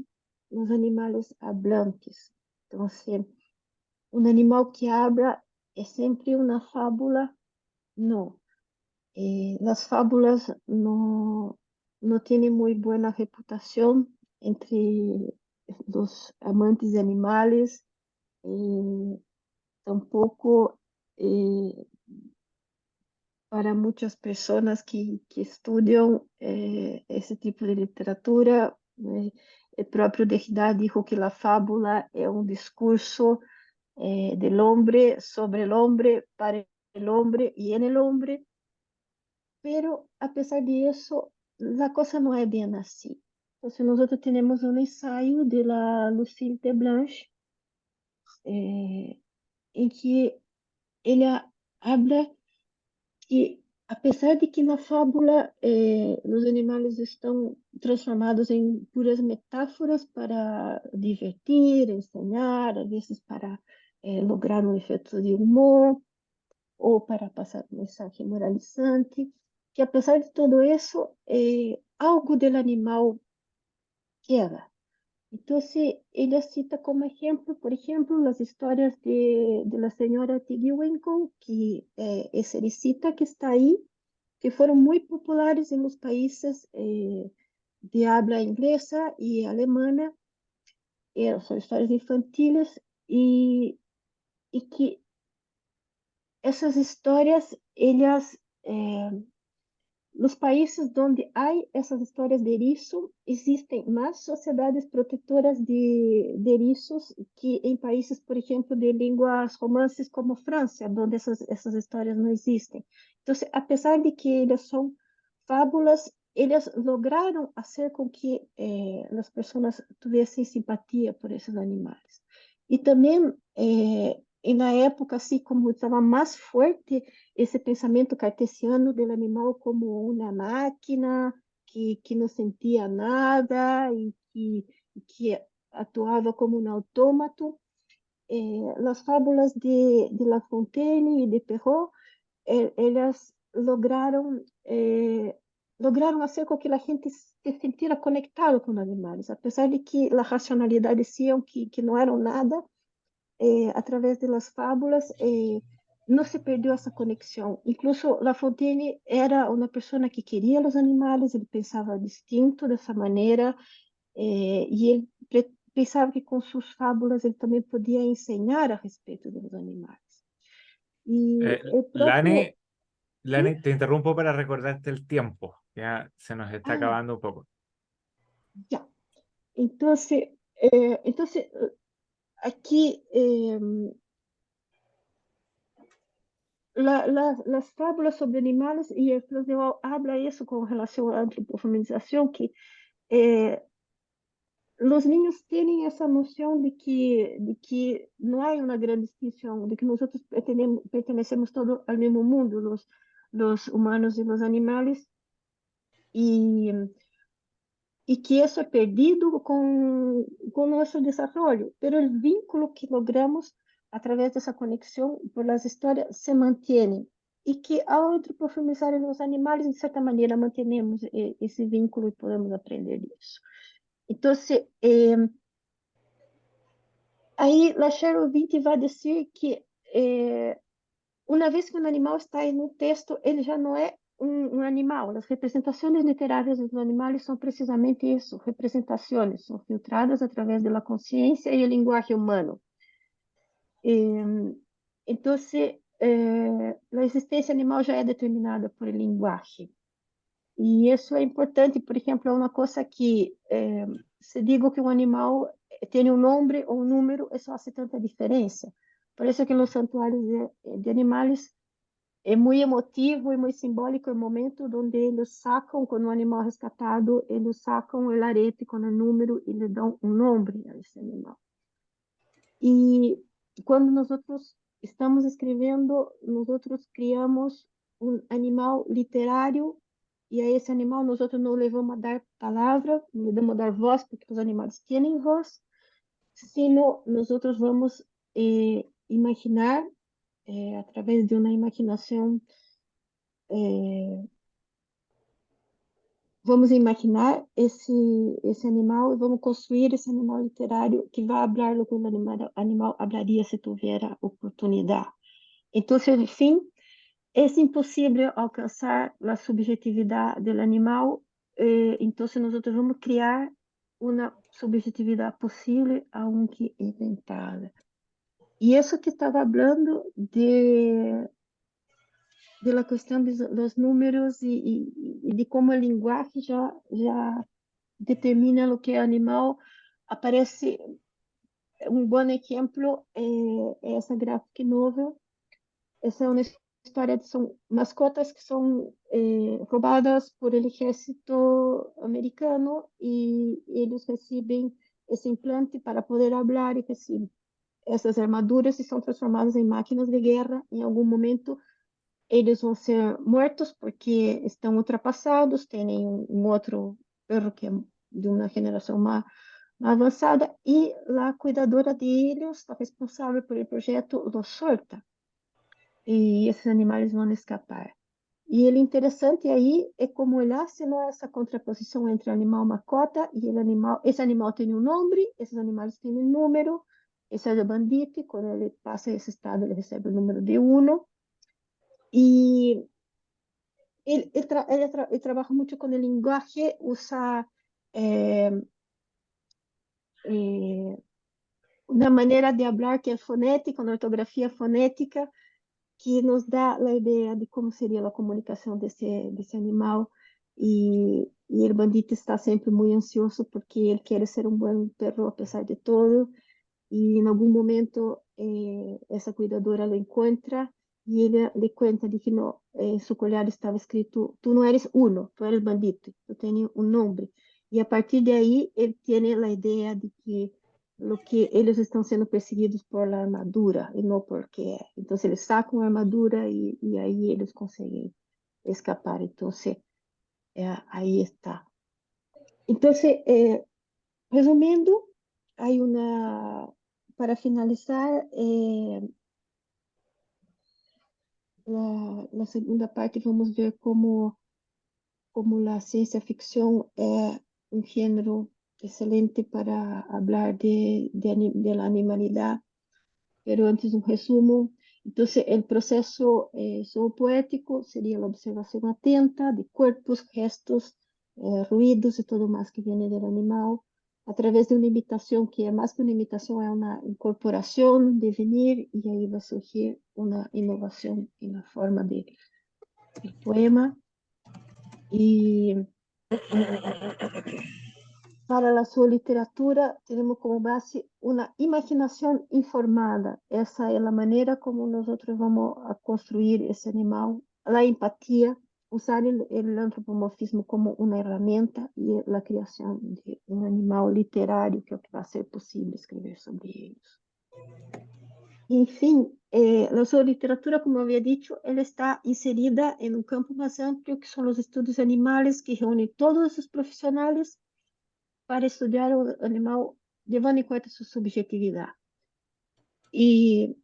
os animais hablantes. Então, um animal que habla é sempre uma fábula? Não. Las fábulas no tienen muy buena reputación entre los amantes de animales, tampoco para muchas personas que estudian ese tipo de literatura. El propio Derrida dijo que la fábula es un discurso del hombre sobre el hombre, para el hombre y en el hombre. Pero, a pesar de eso, la cosa no es bien así. Entonces, nosotros tenemos un ensayo de la Lucille de Blanche, en que ella habla que, a pesar de que na fábula os animales estão transformados em puras metáforas para divertir, ensinar, às vezes para lograr um efeito de humor, ou para passar um mensagem moralizante, que apesar de todo isso, algo do animal queda. Então, ele cita como exemplo, por exemplo, as histórias de la senhora Tiggy Winkle, que é Cerecita, que está aí, que foram muito populares nos países de habla inglesa e alemã. São histórias infantis e que essas histórias, elas nos países onde há essas histórias de eriço, existem mais sociedades protetoras de eriços que em países, por exemplo, de línguas romances como França, onde essas histórias não existem. Então, apesar de que elas são fábulas, eles lograram fazer com que as pessoas tivessem simpatia por esses animais. E também, na época, assim como estava mais forte esse pensamento cartesiano do animal como uma máquina que não sentia nada e que atuava como um autômato. As fábulas de La Fontaine e de Perrault, elas lograram fazer com que a gente se sentira conectado com os animais, apesar de que a racionalidade diziam que não eram nada. Através das fábulas, não se perdeu essa conexão. Incluso La Fontaine era uma pessoa que queria os animais, ele pensava distinto dessa maneira, e ele pensava que com suas fábulas ele também podia ensinar a respeito dos animais. E o próprio... Lani, te interrumpo para recordarte el tiempo. Ya se nos está Ah, acabando un poco. já. Então, aqui las fábulas sobre animales, y el Flores habla eso con relación a la antropomorfización, que eh, los niños tienen esa noción de que no hay una gran distinción, de que nosotros pertenecemos todos al mismo mundo, los humanos y los animales, y, y que eso es perdido con nuestro desarrollo, pero el vínculo que logramos a través de esa conexión por las historias se mantiene. Y que ao antropomorfizar los animales, de cierta manera, mantenemos ese vínculo y podemos aprender de eso. Entonces, aí la Cheryl Vinck vai dizer que uma vez que um animal está aí no texto, ele já não é um animal. As representações literárias dos animais são precisamente isso, representações, são filtradas através da consciência e o linguagem humano. Então, a existência animal já é determinada por linguagem. E isso é importante, por exemplo, é uma coisa que, se digo que um animal tem um nome ou um número, isso hace tanta diferença. Por isso que nos santuários de animais é muito emotivo e muito simbólico o momento onde eles sacam, quando um animal é resgatado, eles sacam o arete com o número e lhe dão um nome a esse animal. E quando nós estamos escrevendo, nós criamos um animal literário, e a esse animal nós não levamos a dar palavra, não lhe damos a dar voz, porque os animais têm voz, sino nós vamos imaginar, através de uma imaginação, vamos imaginar esse animal e vamos construir esse animal literário que vai falar o que o animal falaria se tivesse oportunidade. Então, enfim, é impossível alcançar a subjetividade do animal, então nós vamos criar uma subjetividade possível, aunque inventada. E isso que estava falando de la questão dos números e de como a linguagem já determina o que é animal. Aparece um bom exemplo, é essa graphic novel. Essa é uma história de são mascotas que são roubadas por el exército americano e eles recebem esse implante para poder falar e recebem essas armaduras e são transformadas em máquinas de guerra. Em algum momento eles vão ser mortos porque estão ultrapassados, têm um outro perro que é de uma geração mais avançada, e a cuidadora deles, a responsável pelo projeto, los solta. E esses animais vão escapar. E o interessante aí é como ele hace essa contraposição entre animal e mascota, e esse animal tem um nome, esses animais têm um número. Esse é o bandido, quando ele passa esse estado, ele recebe o número de 1. E ele trabalha muito com a linguagem, usa uma maneira de falar que é fonética, uma ortografia fonética, que nos dá a ideia de como seria a comunicação desse animal. E o bandido está sempre muito ansioso porque ele quer ser um bom perro apesar de todo. E em algum momento essa cuidadora lo encontra e ele lhe conta de que em seu collar estava escrito: "Tu não eres uno, tu eres bandido, tu tens um nome". E a partir de aí ele tem a ideia de que eles estão sendo perseguidos por la armadura e não porque é. Então eles sacam a armadura e aí eles conseguem escapar. Então aí está. Então, resumindo, hay para finalizar, la segunda parte vamos ver como la ciencia ficción es un género excelente para hablar de la animalidad. Pero antes un resumo. Entonces, el proceso zoopoético sería la observación atenta de cuerpos, gestos, ruidos y todo más que viene del animal, a través de una imitación que es más que una imitación, es una incorporación, un devenir, y ahí va a surgir una innovación en la forma del poema. Y para la zooliteratura tenemos como base una imaginación informada. Esa es la manera como nosotros vamos a construir ese animal, la empatía, usar el antropomorfismo como una herramienta y la creación de un animal literario que va a ser posible escribir sobre ellos. En fin, la zooliteratura, como había dicho, ela está inserida en un campo más amplio que son los estudios animales, que reúne todos esos profesionales para estudiar o animal levando em conta sua subjetividade. E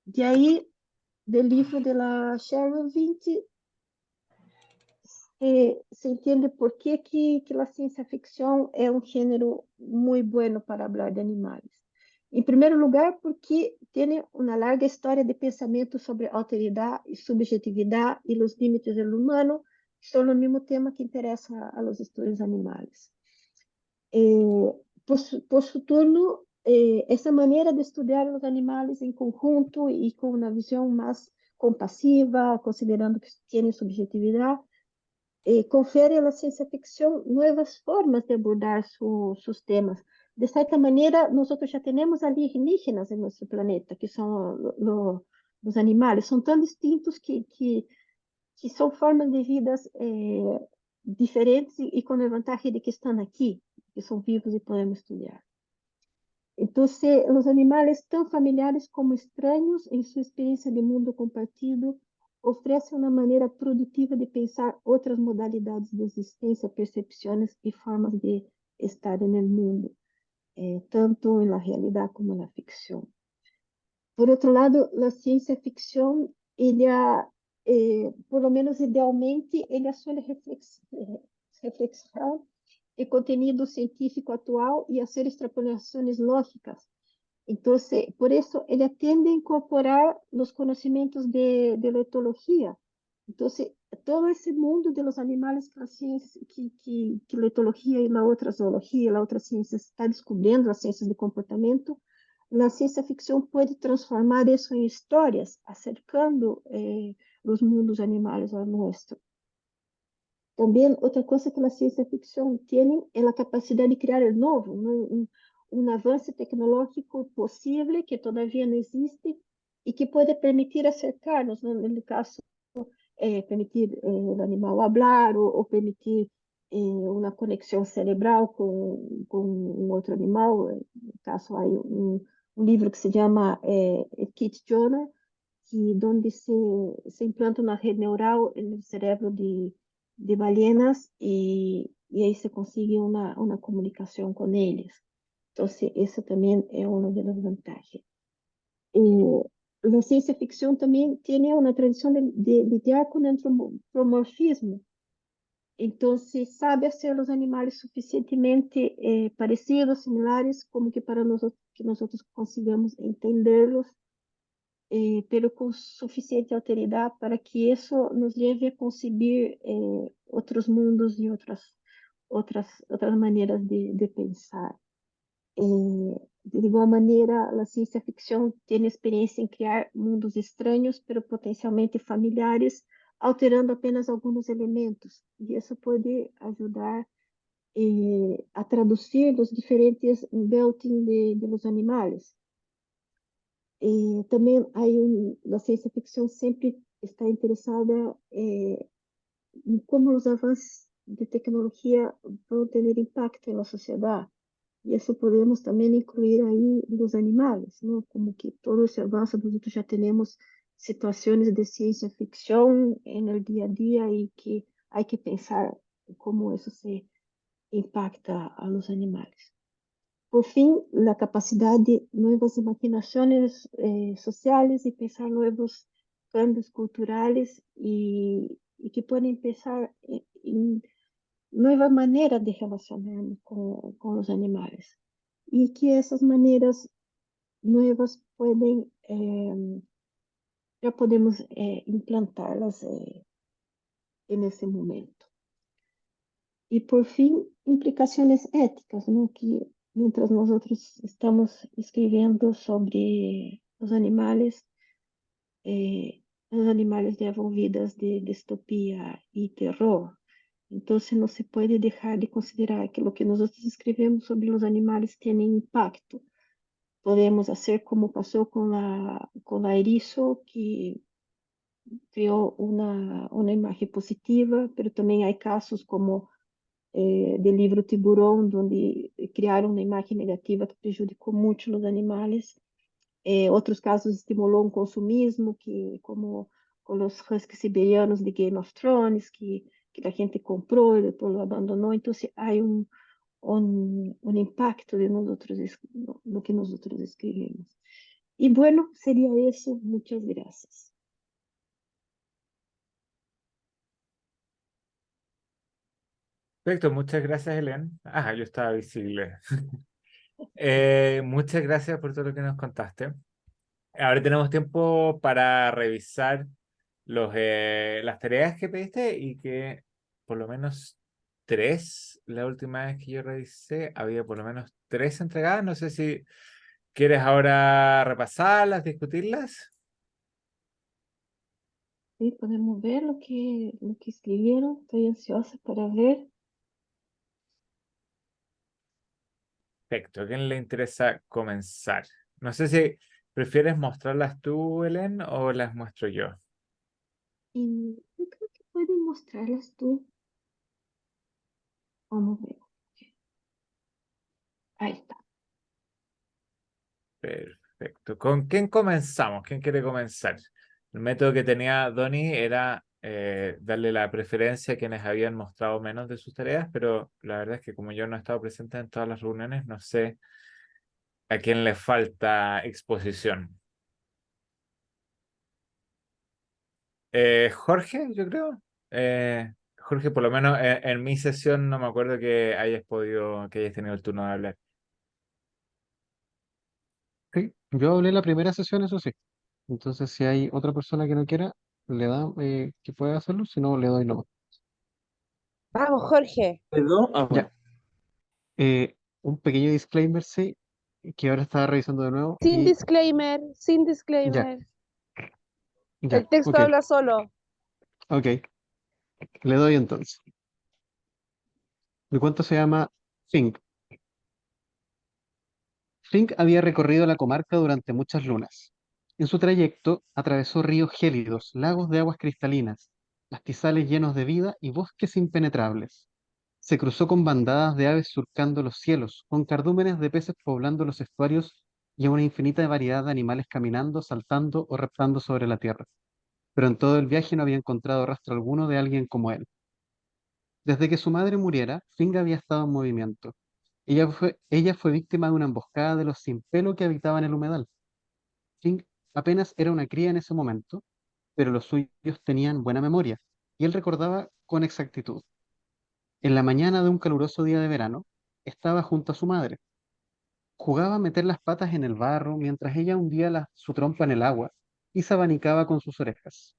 de aí, do livro de la Cheryl Vint, se entende por que a ciência-ficção é um gênero muito bueno para falar de animais. Em primeiro lugar, porque tem uma larga história de pensamento sobre alteridade e subjetividade e os limites do humano, que são o mesmo tema que interessa a los estudos animais. Por su turno, essa maneira de estudar os animais em conjunto e com uma visão mais compassiva, considerando que têm subjetividade, confere à ciência-ficção novas formas de abordar seus temas. De certa maneira, nós já temos alienígenas em nosso planeta, que são os animais, são tão distintos que são formas de vidas diferentes e com a vantagem de que estão aqui, que são vivos e podemos estudar. Então, os animais, tão familiares como estranhos em sua experiência de mundo compartido, oferecem uma maneira produtiva de pensar outras modalidades de existência, percepções e formas de estar no mundo, tanto na realidade como na ficção. Por outro lado, a ciência-ficção, por lo menos idealmente, ele assume reflexão e conteúdo científico atual e a ser extrapolações lógicas. Então, por isso, ele tende a incorporar os conhecimentos de etologia. Então, todo esse mundo de los animais que a ciência, que a etologia e a outra zoologia, a outra ciência está descobrindo, as ciências de comportamento, a ciência-ficção pode transformar isso em histórias, acercando os mundos animais ao nosso. Também, outra coisa que a ciência-ficção tem é a capacidade de criar o novo, um avanço tecnológico possível que todavia não existe e que pode permitir acercar-nos, no caso, permitir o animal falar ou permitir uma conexão cerebral com um outro animal. No caso, há um livro que se chama Kit Joner, onde se implanta uma rede neural no cérebro de ballenas e aí se consegue uma comunicação com eles. Então, isso também é uma das vantagens. A ciência-ficção também tem uma tradição de lidar com o antropomorfismo. Então, se sabe hacer os animais suficientemente parecidos, similares, como que para nós que nós consigamos entendê-los, pero com suficiente alteridade para que isso nos leve a conceber outros mundos e outras maneiras de pensar. De igual maneira, a ciência-ficção tem experiência em criar mundos estranhos, pero potencialmente familiares, alterando apenas alguns elementos. E isso pode ajudar a traduzir os diferentes built-in de los animais. Também a ciência-ficção sempre está interessada em como os avanços de tecnologia vão ter impacto na sociedade. E isso podemos também incluir aí dos animais, não? Como que todo esse avanço, nós já temos situações de ciência-ficção no dia a dia e que há que pensar como isso se impacta a los animais. Por fim, a capacidade de novas imaginações sociais e pensar novos cambios culturais e que podem pensar em nova maneira de relacionarmos com os animais. E que essas maneiras novas podem, já podemos implantá-las nesse momento. E, por fim, implicações éticas, né? Que, mientras nós estamos escrevendo sobre os animais levam vidas de distopia e terror. Entonces no se puede dejar de considerar que lo que nosotros escribimos sobre los animales tiene impacto. Podemos hacer como pasó con la erizo, que creó una imagen positiva, pero también hay casos como del livro Tiburón, donde criaram uma imagem negativa que prejudicou muito os animais. Outros casos estimulou um consumismo, que como com os huskies siberianos de Game of Thrones, que a gente comprou e depois lo abandonou. Então, há um impacto de nosotros, no que nós escrevemos. E, bueno, seria isso. Muitas graças. Perfecto, muchas gracias, Helen. Ah, yo estaba visible. Muchas gracias por todo lo que nos contaste. Ahora tenemos tiempo para revisar las tareas que pediste y que por lo menos tres, la última vez que yo revisé, había por lo menos tres entregadas. No sé si quieres ahora repasarlas, discutirlas. E podemos ver lo que escreveram. Estou ansiosa para ver. Perfecto, ¿a quién le interesa comenzar? No sé si prefieres mostrarlas tú, Helen, o las muestro yo. E eu creo que puedes mostrarlas tú. Vamos ver. Ahí está. Perfecto. ¿Con quién comenzamos? ¿Quién quiere comenzar? El método que tenía Donny era darle la preferencia a quienes habían mostrado menos de sus tareas, pero la verdad es que como yo no he estado presente en todas las reuniones, no sé a quién le falta exposición. Jorge, yo creo. Jorge, por lo menos en mi sesión no me acuerdo que que hayas tenido el turno de hablar. Sí, yo hablé la primera sesión, eso sí. Entonces, si hay otra persona que no quiera, le da que pueda hacerlo, si no, le doy nomás. Vamos, Jorge. ¿Quedó? Ah, bueno. Ya. Un pequeño disclaimer, sí, que ahora estaba revisando de nuevo Sin y disclaimer, sin ya, disclaimer. ya, El texto ok, habla solo. ok, le doy entonces. Mi cuento se llama Fink. Fink había recorrido la comarca durante muchas lunas. En su trayecto atravesó ríos gélidos, lagos de aguas cristalinas, pastizales llenos de vida y bosques impenetrables. Se cruzó con bandadas de aves surcando los cielos, con cardúmenes de peces poblando los estuarios y a una infinita variedad de animales caminando, saltando o reptando sobre la tierra. Pero en todo el viaje no había encontrado rastro alguno de alguien como él. Desde que su madre muriera, Fink había estado en movimiento. Ella fue víctima de una emboscada de los sin pelo que habitaban el humedal. Fink apenas era una cría en ese momento, pero los suyos tenían buena memoria, y él recordaba con exactitud. En la mañana de un caluroso día de verano, estaba junto a su madre. Jugaba a meter las patas en el barro mientras ella hundía su trompa en el agua y se abanicaba con sus orejas.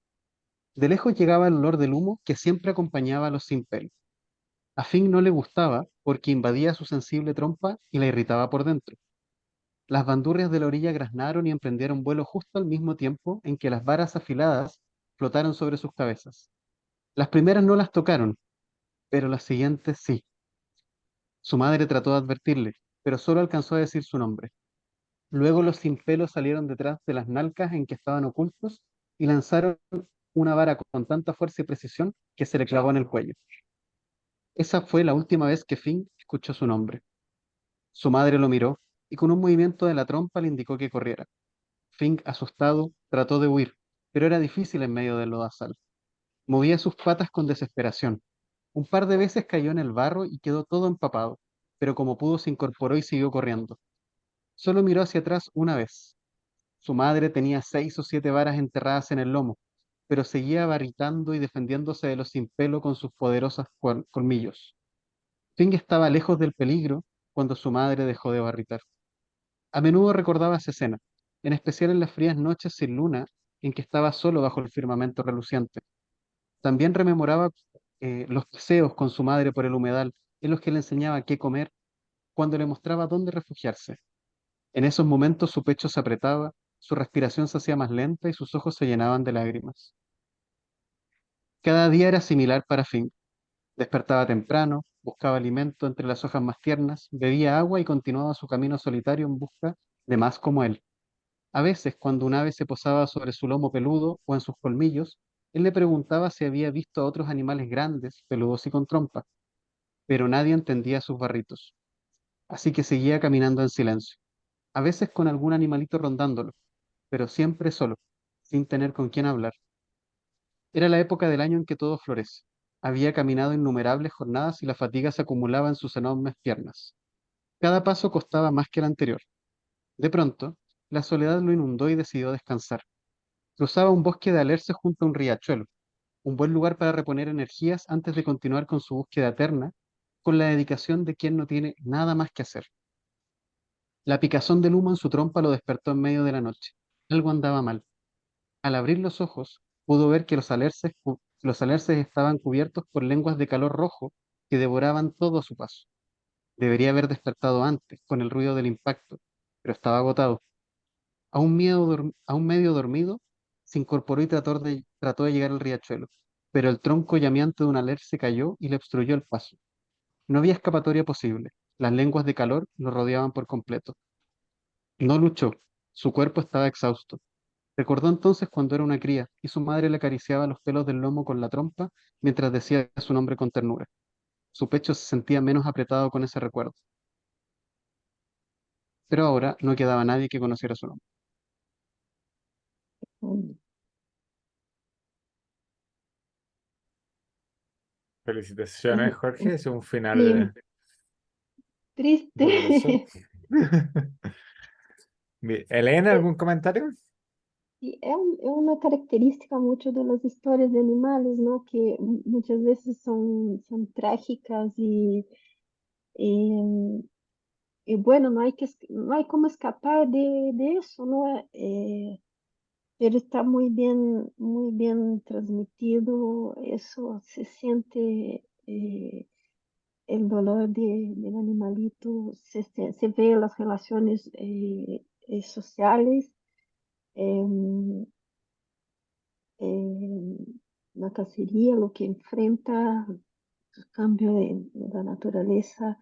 De lejos llegaba el olor del humo que siempre acompañaba a los sin pelo. A Fink no le gustaba porque invadía su sensible trompa y la irritaba por dentro. Las bandurrias de la orilla graznaron y emprendieron vuelo justo al mismo tiempo en que las varas afiladas flotaron sobre sus cabezas. Las primeras no las tocaron, pero las siguientes sí. Su madre trató de advertirle, pero solo alcanzó a decir su nombre. Luego los sin pelo salieron detrás de las nalcas en que estaban ocultos y lanzaron una vara con tanta fuerza y precisión que se le clavó en el cuello. Esa fue la última vez que Finn escuchó su nombre. Su madre lo miró y con un movimiento de la trompa le indicó que corriera. Fink, asustado, trató de huir, pero era difícil en medio del lodazal. Movía sus patas con desesperación. Un par de veces cayó en el barro y quedó todo empapado, pero como pudo se incorporó y siguió corriendo. Solo miró hacia atrás una vez. Su madre tenía 6 o 7 varas enterradas en el lomo, pero seguía barritando y defendiéndose de los sin pelo con sus poderosos colmillos. Fink estaba lejos del peligro cuando su madre dejó de barritar. A menudo recordaba esa escena, en especial en las frías noches sin luna en que estaba solo bajo el firmamento reluciente. También rememoraba los paseos con su madre por el humedal, en los que le enseñaba qué comer, cuando le mostraba dónde refugiarse. En esos momentos su pecho se apretaba, su respiración se hacía más lenta y sus ojos se llenaban de lágrimas. Cada día era similar para Finn. Despertaba temprano, buscaba alimento entre las hojas más tiernas, bebía agua y continuaba su camino solitario en busca de más como él. A veces, cuando un ave se posaba sobre su lomo peludo o en sus colmillos, él le preguntaba si había visto a otros animales grandes, peludos y con trompa, pero nadie entendía sus barritos. Así que seguía caminando en silencio, a veces con algún animalito rondándolo, pero siempre solo, sin tener con quién hablar. Era la época del año en que todo florece. Había caminado innumerables jornadas y la fatiga se acumulaba en sus enormes piernas. Cada paso costaba más que el anterior. De pronto, la soledad lo inundó y decidió descansar. Cruzaba un bosque de alerce junto a un riachuelo, un buen lugar para reponer energías antes de continuar con su búsqueda eterna, con la dedicación de quien no tiene nada más que hacer. La picazón del humo en su trompa lo despertó en medio de la noche. Algo andaba mal. Al abrir los ojos, pudo ver que los alerces estaban cubiertos por lenguas de calor rojo que devoraban todo a su paso. Debería haber despertado antes, con el ruido del impacto, pero estaba agotado. Aún medio dormido, se incorporó y trató de llegar al riachuelo, pero el tronco llameante de un alerce cayó y le obstruyó el paso. No había escapatoria posible. Las lenguas de calor lo rodeaban por completo. No luchó. Su cuerpo estaba exhausto. Recordó entonces cuando era una cría y su madre le acariciaba los pelos del lomo con la trompa mientras decía su nombre con ternura. Su pecho se sentía menos apretado con ese recuerdo, pero ahora no quedaba nadie que conociera su nombre. Mm, Felicitaciones, Jorge. Es un sí, final triste. doloroso. Bien. Elena, ¿algún comentario? Y es una característica mucho de las historias de animales, ¿no? Que muchas veces son trágicas y, y bueno, no hay como escapar de eso, ¿no? Pero está muy bien transmitido, eso se siente el dolor del animalito, se ve las relaciones sociales. em, eh, la cacería, lo que enfrenta, el cambio de la naturaleza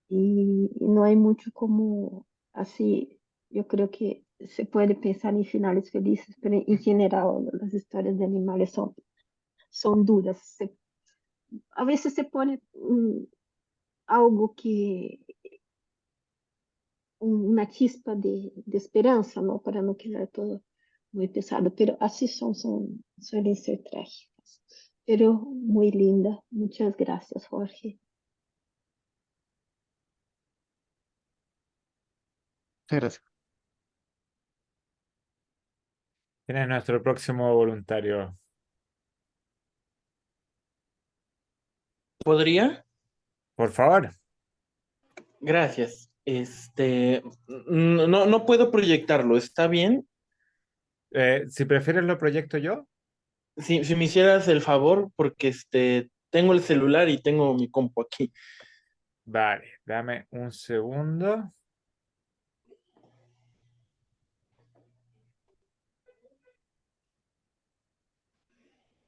y no hay mucho como así. Yo creo que se puede pensar en finales felices, pero en general las historias de animales son duras. A veces se pone algo una chispa de esperanza, ¿no? Para no quedar todo muy pesado, pero así suelen ser trágicas, pero muy linda. Muchas gracias, Jorge. Muchas gracias. ¿Quién es nuestro próximo voluntario? ¿Podría? Por favor. Gracias. No puedo proyectarlo, ¿está bien? Si prefieres lo proyecto yo. Si me hicieras el favor, porque tengo el celular y tengo mi compu aquí. Vale, dame un segundo.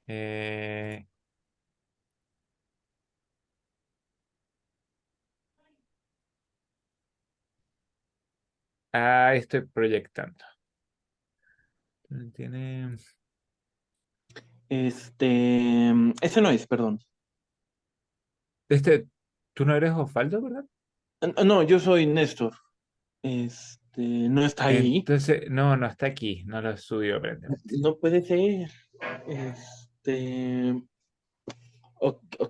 Eh, ahí estoy proyectando. Tiene... Ese no es, perdón. Este, tú no eres Osvaldo, ¿verdad? No, yo soy Néstor. No está ahí. Entonces, no, no está aquí. No lo subió aparentemente. No puede ser. Este,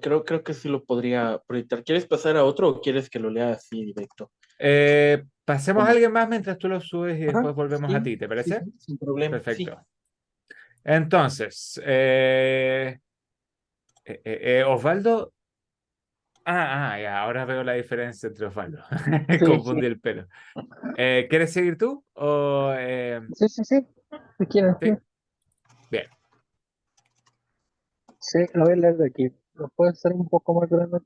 creo que sí lo podría proyectar. ¿Quieres pasar a otro o quieres que lo lea así directo? Pasemos a Como, alguien más mientras tú lo subes y ajá, después volvemos a sí, ti, ¿te sí, parece? sí, sin problema. Sí. Perfecto. Entonces, Osvaldo. Ya, ahora veo la diferencia entre Osvaldo. Sí, sí, Confundí el pelo. ¿Quieres seguir tú? sí, sí, sí, si quieres, sí. Sí, bien. Sí, lo voy a leer de aquí. ¿Lo puedes hacer un poco más grande?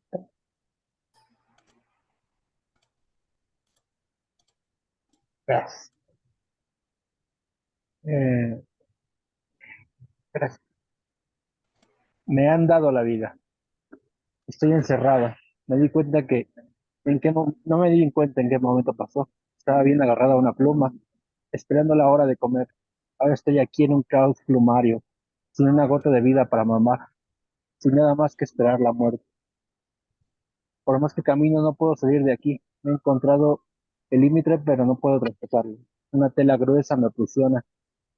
Gracias. Eh, gracias. Me han dado la vida. Estoy encerrada. Me di cuenta que no me di cuenta en qué momento pasó. Estaba bien agarrada a una pluma, esperando la hora de comer. Ahora estoy aquí en un caos plumario, sin una gota de vida para mamar, sin nada más que esperar la muerte. Por más que camino, no puedo salir de aquí. He encontrado el límite, pero no puedo traspasarlo. Una tela gruesa me aprisiona.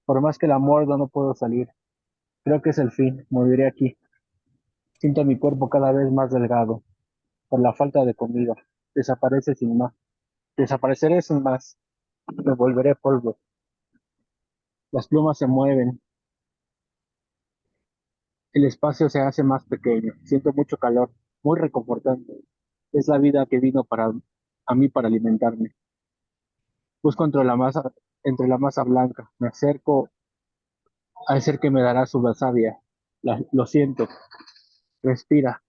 Por más que la muerdo, no puedo salir. Creo que es el fin. Moriré aquí. Siento mi cuerpo cada vez más delgado por la falta de comida. Desaparece sin más. Desapareceré sin más. Me volveré polvo. Las plumas se mueven. El espacio se hace más pequeño. Siento mucho calor. Muy reconfortante. Es la vida que vino a mí para alimentarme. Busco entre la masa blanca. Me acerco al ser que me dará su savia. Lo siento. Respira.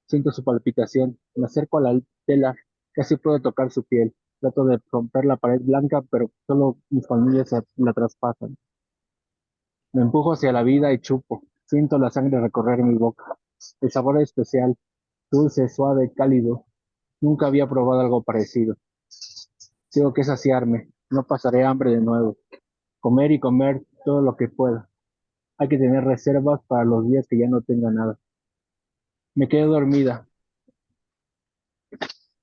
Siento su palpitación. Me acerco a la tela. Casi puedo tocar su piel. Trato de romper la pared blanca, pero solo mis colmillos la traspasan. Me empujo hacia la vida y chupo. Siento la sangre recorrer mi boca. El sabor es especial, dulce, suave, cálido. Nunca había probado algo parecido. Tengo que saciarme. No pasaré hambre de nuevo. Comer y comer todo lo que pueda. Hay que tener reservas para los días que ya no tenga nada. Me quedé dormida.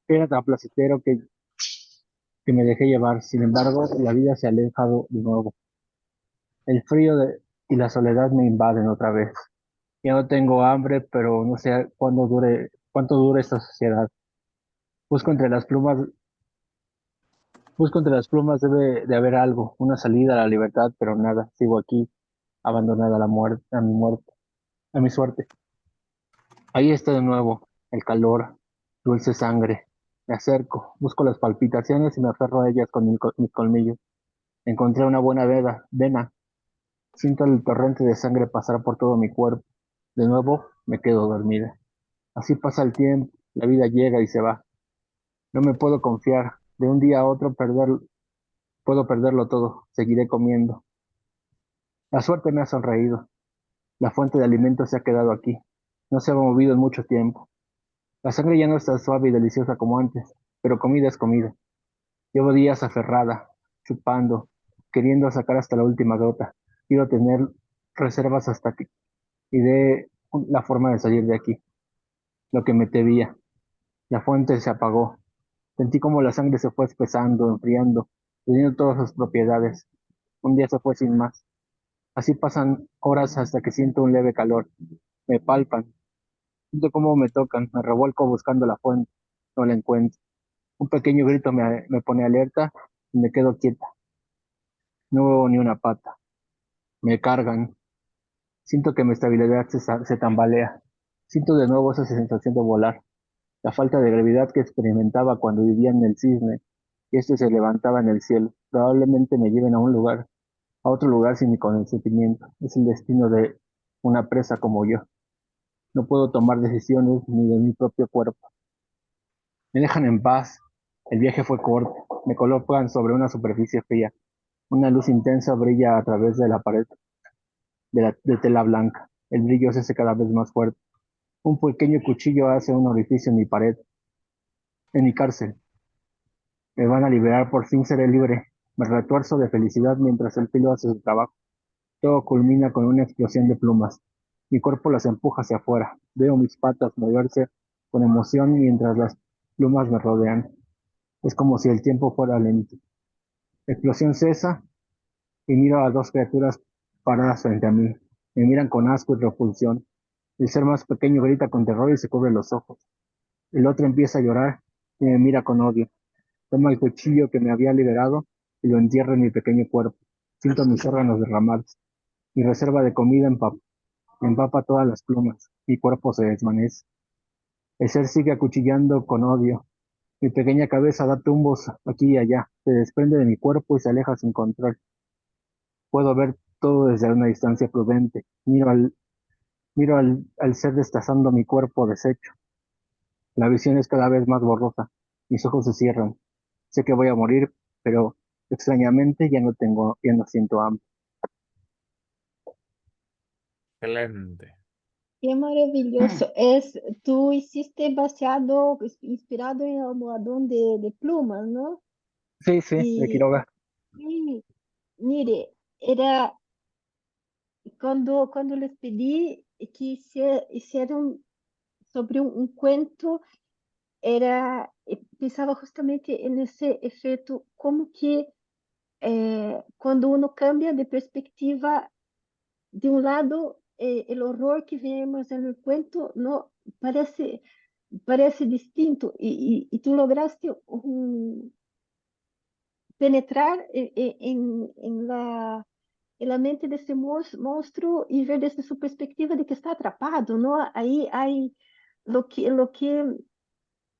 Era tan placentero que me dejé llevar. Sin embargo, la vida se ha alejado de nuevo. El y la soledad me invaden otra vez. Ya no tengo hambre, pero no sé cuánto dure esta sociedad. Busco entre las plumas, busco entre las plumas debe de haber algo, una salida a la libertad, pero nada. Sigo aquí, abandonada a la muerte, a mi suerte. Ahí está de nuevo, el calor, dulce sangre. Me acerco, busco las palpitaciones y me aferro a ellas con mis colmillos. Encontré una buena vena. Siento el torrente de sangre pasar por todo mi cuerpo. De nuevo, me quedo dormida. Así pasa el tiempo, la vida llega y se va. No me puedo confiar. De un día a otro puedo perderlo todo. Seguiré comiendo. La suerte me ha sonreído. La fuente de alimento se ha quedado aquí. No se ha movido en mucho tiempo. La sangre ya no es tan suave y deliciosa como antes, pero comida es comida. Llevo días aferrada, chupando, queriendo sacar hasta la última gota. Quiero tener reservas hasta que y dé la forma de salir de aquí. Lo que me temía. La fuente se apagó. Sentí como la sangre se fue espesando, enfriando, perdiendo todas sus propiedades. Un día se fue sin más. Así pasan horas hasta que siento un leve calor. Me palpan, siento cómo me tocan, me revuelco buscando la fuente. No la encuentro. Un pequeño grito me pone alerta y me quedo quieta. No veo ni una pata. Me cargan. Siento que mi estabilidad se tambalea. Siento de nuevo esa sensación de volar. La falta de gravedad que experimentaba cuando vivía en el cisne, y este se levantaba en el cielo. Probablemente me lleven a otro lugar sin mi consentimiento. Es el destino de una presa como yo. No puedo tomar decisiones ni de mi propio cuerpo. Me dejan en paz. El viaje fue corto. Me colocan sobre una superficie fría. Una luz intensa brilla a través de la pared de tela blanca. El brillo se hace cada vez más fuerte. Un pequeño cuchillo hace un orificio en mi pared, en mi cárcel. Me van a liberar, por fin seré libre. Me retuerzo de felicidad mientras el filo hace su trabajo. Todo culmina con una explosión de plumas. Mi cuerpo las empuja hacia afuera. Veo mis patas moverse con emoción mientras las plumas me rodean. Es como si el tiempo fuera lento. La explosión cesa y miro a dos criaturas paradas frente a mí. Me miran con asco y repulsión. El ser más pequeño grita con terror y se cubre los ojos. El otro empieza a llorar y me mira con odio. Toma el cuchillo que me había liberado y lo entierra en mi pequeño cuerpo. Siento mis órganos derramarse. Mi reserva de comida empapa todas las plumas. Mi cuerpo se desvanece. El ser sigue acuchillando con odio. Mi pequeña cabeza da tumbos aquí y allá. Se desprende de mi cuerpo y se aleja sin control. Puedo ver todo desde una distancia prudente. Miro al ser destazando mi cuerpo deshecho. La visión es cada vez más borrosa. Mis ojos se cierran. Sé que voy a morir, pero extrañamente ya no siento hambre. Excelente. Qué maravilloso. Tú hiciste baseado, inspirado en el almohadón de plumas, ¿no? Sí, sí, de Y Quiroga. sí, mire, cuando les pedí que hicieran sobre un cuento, pensaba justamente en ese efecto, como que cuando uno cambia de perspectiva, de un lado, el horror que vemos en el cuento no parece, parece distinto y tú lograste penetrar en la mente de ese monstruo y ver desde su perspectiva de que está atrapado, ¿no? Ahí hay lo que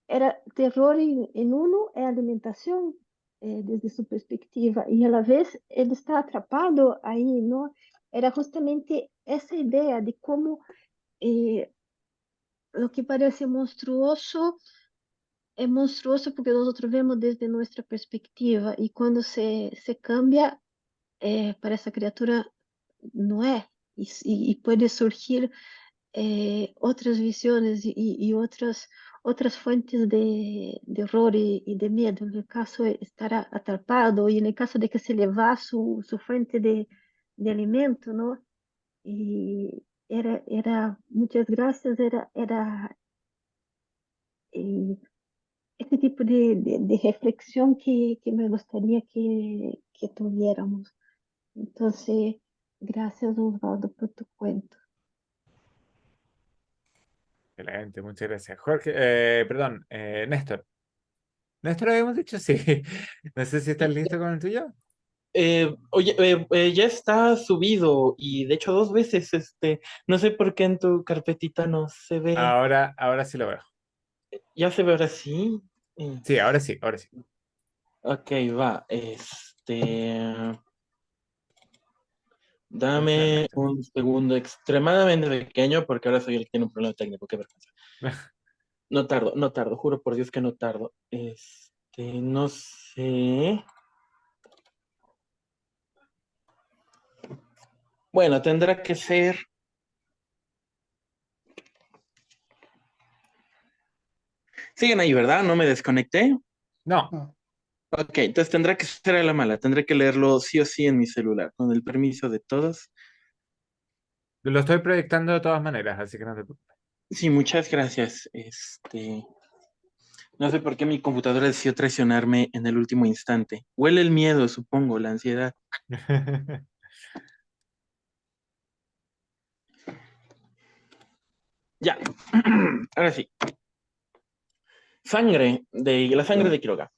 era terror en uno, es alimentación desde su perspectiva y a la vez él está atrapado ahí, ¿no? Era justamente esa idea de cómo eh, lo que parece monstruoso es monstruoso porque nosotros vemos desde nuestra perspectiva y cuando se cambia para esa criatura no es y puede surgir otras visiones y otras fuentes de horror y de miedo. En el caso de estar atrapado y en el caso de que se le va su fuente de alimento, ¿no? Y muchas gracias, eh, este tipo de reflexión que me gustaría que tuviéramos. Entonces, gracias, Osvaldo, por tu cuento. Excelente, muchas gracias. Jorge, perdón, Néstor. Néstor, habíamos dicho sí. No sé si estás listo con el tuyo. Oye, ya está subido y de hecho 2 veces, no sé por qué en tu carpetita no se ve. Ahora sí lo veo. Ya se ve ahora sí. Eh, Sí, ahora sí, ahora sí. ok, va. Entonces, Dame Néstor. un segundo extremadamente pequeño porque ahora soy el que tiene un problema técnico. Qué vergüenza. No tardo, juro por Dios que no tardo. No sé. Bueno, tendrá que ser. Siguen ahí, ¿verdad? No me desconecté. No, No, Ok, entonces tendrá que ser a la mala. Tendré que leerlo sí o sí en mi celular, con el permiso de todos. lo estoy proyectando de todas maneras, así que no te preocupes. Sí, muchas gracias. No sé por qué mi computadora decidió traicionarme en el último instante. Huele el miedo, supongo, la ansiedad. Ya. Ahora sí. La sangre de Quiroga.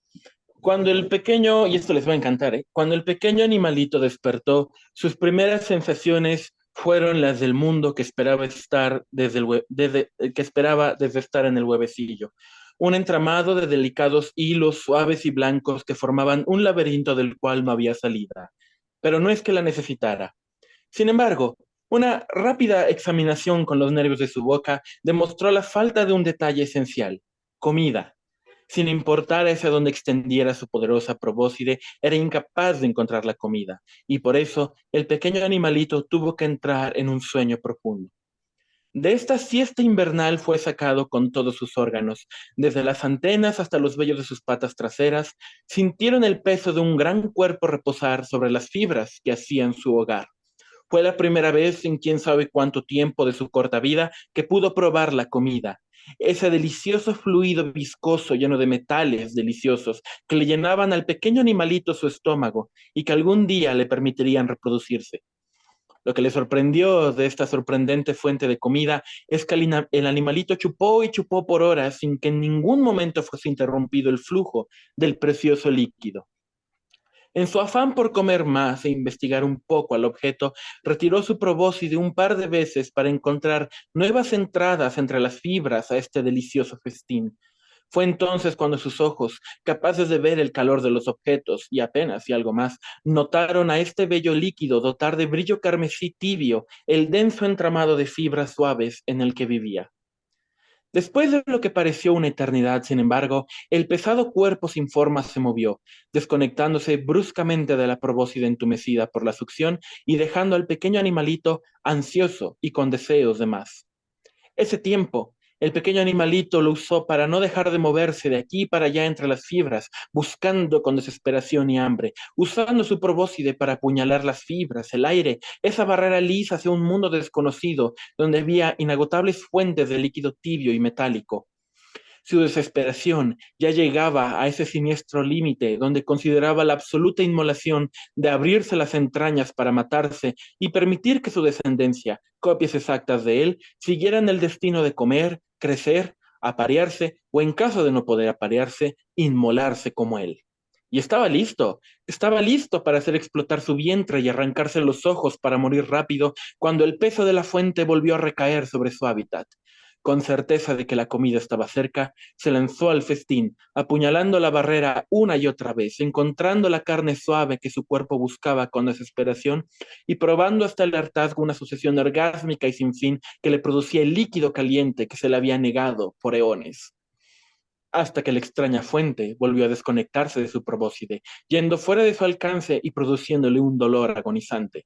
Cuando el pequeño, y esto les va a encantar, cuando el pequeño animalito despertó, sus primeras sensaciones fueron las del mundo que esperaba estar que esperaba desde estar en el huevecillo. Un entramado de delicados hilos suaves y blancos que formaban un laberinto del cual no había salida. Pero no es que la necesitara. Sin embargo, una rápida examinación con los nervios de su boca demostró la falta de un detalle esencial: comida. Sin importar hacia dónde extendiera su poderosa probóscide, era incapaz de encontrar la comida, y por eso el pequeño animalito tuvo que entrar en un sueño profundo. De esta siesta invernal fue sacado con todos sus órganos, desde las antenas hasta los vellos de sus patas traseras, sintieron el peso de un gran cuerpo reposar sobre las fibras que hacían su hogar. Fue la primera vez en quién sabe cuánto tiempo de su corta vida que pudo probar la comida, ese delicioso fluido viscoso lleno de metales deliciosos que le llenaban al pequeño animalito su estómago y que algún día le permitirían reproducirse. Lo que le sorprendió de esta sorprendente fuente de comida es que el animalito chupó y chupó por horas sin que en ningún momento fuese interrumpido el flujo del precioso líquido. En su afán por comer más e investigar un poco al objeto, retiró su probóscide un par de veces para encontrar nuevas entradas entre las fibras a este delicioso festín. Fue entonces cuando sus ojos, capaces de ver el calor de los objetos y apenas y algo más, notaron a este bello líquido dotar de brillo carmesí tibio el denso entramado de fibras suaves en el que vivía. Después de lo que pareció una eternidad, sin embargo, el pesado cuerpo sin forma se movió, desconectándose bruscamente de la probóscide entumecida por la succión y dejando al pequeño animalito ansioso y con deseos de más. Ese tiempo, el pequeño animalito lo usó para no dejar de moverse de aquí para allá entre las fibras, buscando con desesperación y hambre, usando su probóscide para apuñalar las fibras, el aire, esa barrera lisa hacia un mundo desconocido, donde había inagotables fuentes de líquido tibio y metálico. Su desesperación ya llegaba a ese siniestro límite donde consideraba la absoluta inmolación de abrirse las entrañas para matarse y permitir que su descendencia, copias exactas de él, siguieran el destino de comer, crecer, aparearse o, en caso de no poder aparearse, inmolarse como él. Y estaba listo para hacer explotar su vientre y arrancarse los ojos para morir rápido cuando el peso de la fuente volvió a recaer sobre su hábitat. Con certeza de que la comida estaba cerca, se lanzó al festín, apuñalando la barrera una y otra vez, encontrando la carne suave que su cuerpo buscaba con desesperación y probando hasta el hartazgo una sucesión orgásmica y sin fin que le producía el líquido caliente que se le había negado por eones. Hasta que la extraña fuente volvió a desconectarse de su probóscide, yendo fuera de su alcance y produciéndole un dolor agonizante.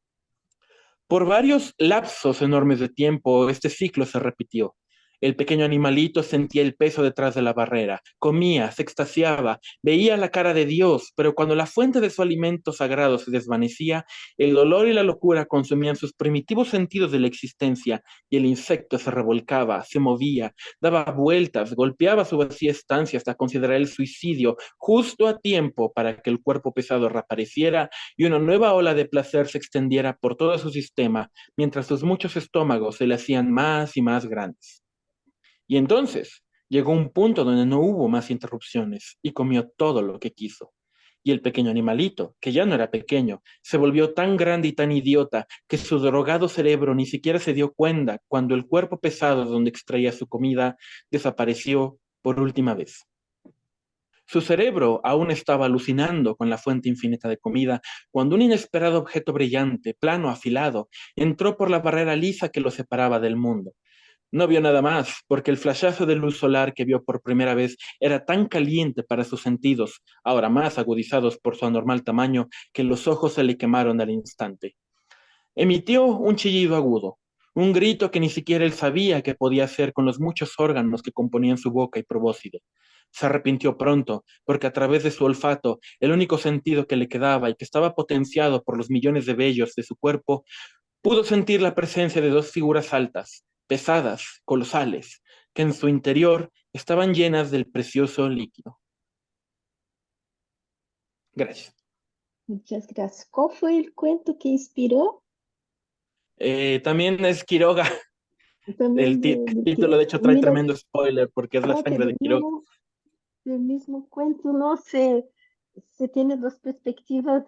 Por varios lapsos enormes de tiempo, este ciclo se repitió. El pequeño animalito sentía el peso detrás de la barrera, comía, se extasiaba, veía la cara de Dios, pero cuando la fuente de su alimento sagrado se desvanecía, el dolor y la locura consumían sus primitivos sentidos de la existencia y el insecto se revolcaba, se movía, daba vueltas, golpeaba su vacía estancia hasta considerar el suicidio justo a tiempo para que el cuerpo pesado reapareciera y una nueva ola de placer se extendiera por todo su sistema, mientras sus muchos estómagos se le hacían más y más grandes. Y entonces llegó un punto donde no hubo más interrupciones y comió todo lo que quiso. Y el pequeño animalito, que ya no era pequeño, se volvió tan grande y tan idiota que su drogado cerebro ni siquiera se dio cuenta cuando el cuerpo pesado donde extraía su comida desapareció por última vez. Su cerebro aún estaba alucinando con la fuente infinita de comida cuando un inesperado objeto brillante, plano, afilado, entró por la barrera lisa que lo separaba del mundo. No vio nada más, porque el flashazo de luz solar que vio por primera vez era tan caliente para sus sentidos, ahora más agudizados por su anormal tamaño, que los ojos se le quemaron al instante. Emitió un chillido agudo, un grito que ni siquiera él sabía qué podía hacer con los muchos órganos que componían su boca y probóscide. Se arrepintió pronto, porque a través de su olfato, el único sentido que le quedaba y que estaba potenciado por los millones de vellos de su cuerpo, pudo sentir la presencia de dos figuras altas, pesadas, colosales, que en su interior estaban llenas del precioso líquido. Gracias. Muchas gracias. ¿Cuál fue el cuento que inspiró? También es Quiroga. También El de título, de hecho, trae mira, tremendo spoiler porque es la que sangre de Quiroga. del mismo cuento, no sé, se tiene dos perspectivas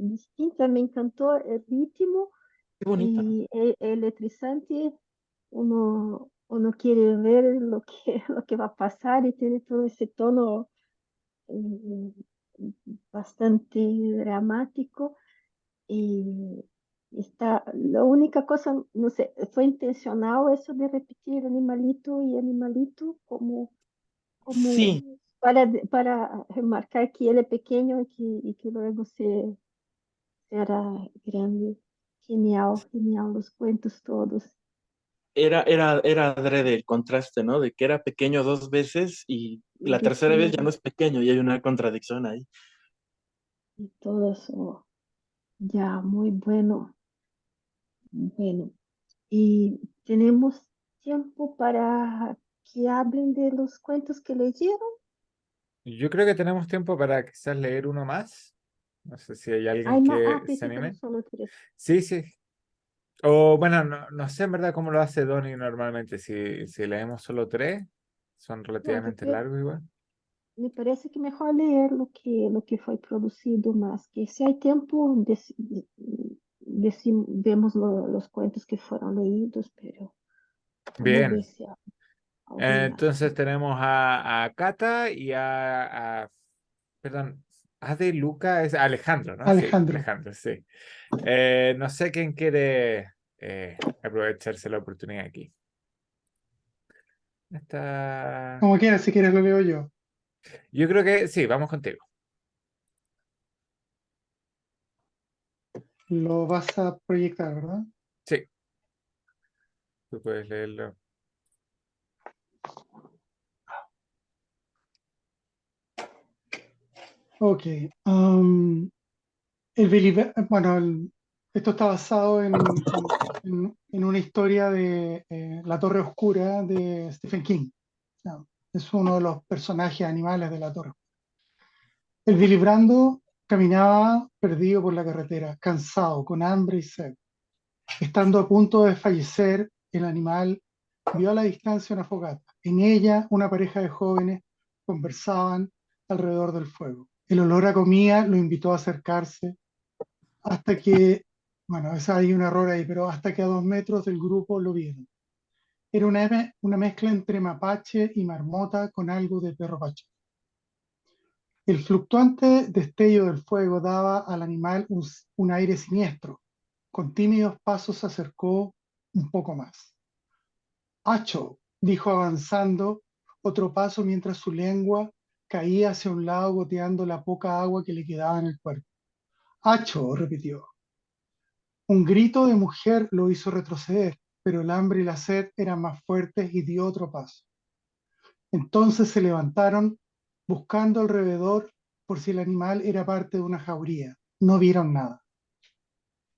distintas. Me encantó el ritmo Qué bonito, ¿no? y electrizante. Uno quiere ver lo que, lo que va a pasar y tiene todo ese tono eh, bastante dramático. Y está, la única cosa, no sé, fue intencional eso de repetir animalito y animalito como Sí, para remarcar que él es pequeño y que luego se hará grande. Genial, genial, los cuentos todos. era adrede el contraste, ¿no? De que era pequeño dos veces y la tercera vez ya no Decir, es pequeño y hay una contradicción ahí. y todos, oh, ya, muy bueno, bueno. Y tenemos tiempo para que hablen de los cuentos que leyeron. Yo creo que tenemos tiempo para quizás leer uno más. No sé si hay alguien Hay más, que se pensé que eran anime. solo tres. Sí, sí. O bueno, no sé en verdad cómo lo hace Donnie normalmente. Si leemos solo tres, son No, relativamente porque largos igual. me parece que mejor leer lo que fue producido más, que si hay tiempo, vemos los cuentos que fueron leídos, pero vamos a ver Bien. si hay alguien más. Entonces tenemos a Cata y perdón, A de Luca es Alejandro, ¿no? Sí, Alejandro. Alejandro, sí. No sé quién quiere aprovecharse la oportunidad aquí. Está... Como quieras, si quieres lo leo yo. Yo creo que sí, vamos contigo. Lo vas a proyectar, ¿verdad? Sí, tú puedes leerlo. Ok. Esto está basado en una historia de La Torre Oscura de Stephen King. Ya, es uno de los personajes animales de La Torre. El Billy Brando caminaba perdido por la carretera, cansado, con hambre y sed. Estando a punto de fallecer, el animal vio a la distancia una fogata. En ella, una pareja de jóvenes conversaban alrededor del fuego. El olor a comida lo invitó a acercarse hasta que, bueno, hay un error ahí, pero hasta que a 2 metros del grupo lo vieron. Era una mezcla entre mapache y marmota con algo de perro pacho. El fluctuante destello del fuego daba al animal un aire siniestro. Con tímidos pasos se acercó un poco más. Acho, dijo avanzando otro paso mientras su lengua caía hacia un lado goteando la poca agua que le quedaba en el cuerpo. Acho, repitió. Un grito de mujer lo hizo retroceder, pero el hambre y la sed eran más fuertes y dio otro paso. Entonces se levantaron buscando alrededor por si el animal era parte de una jauría. No vieron nada.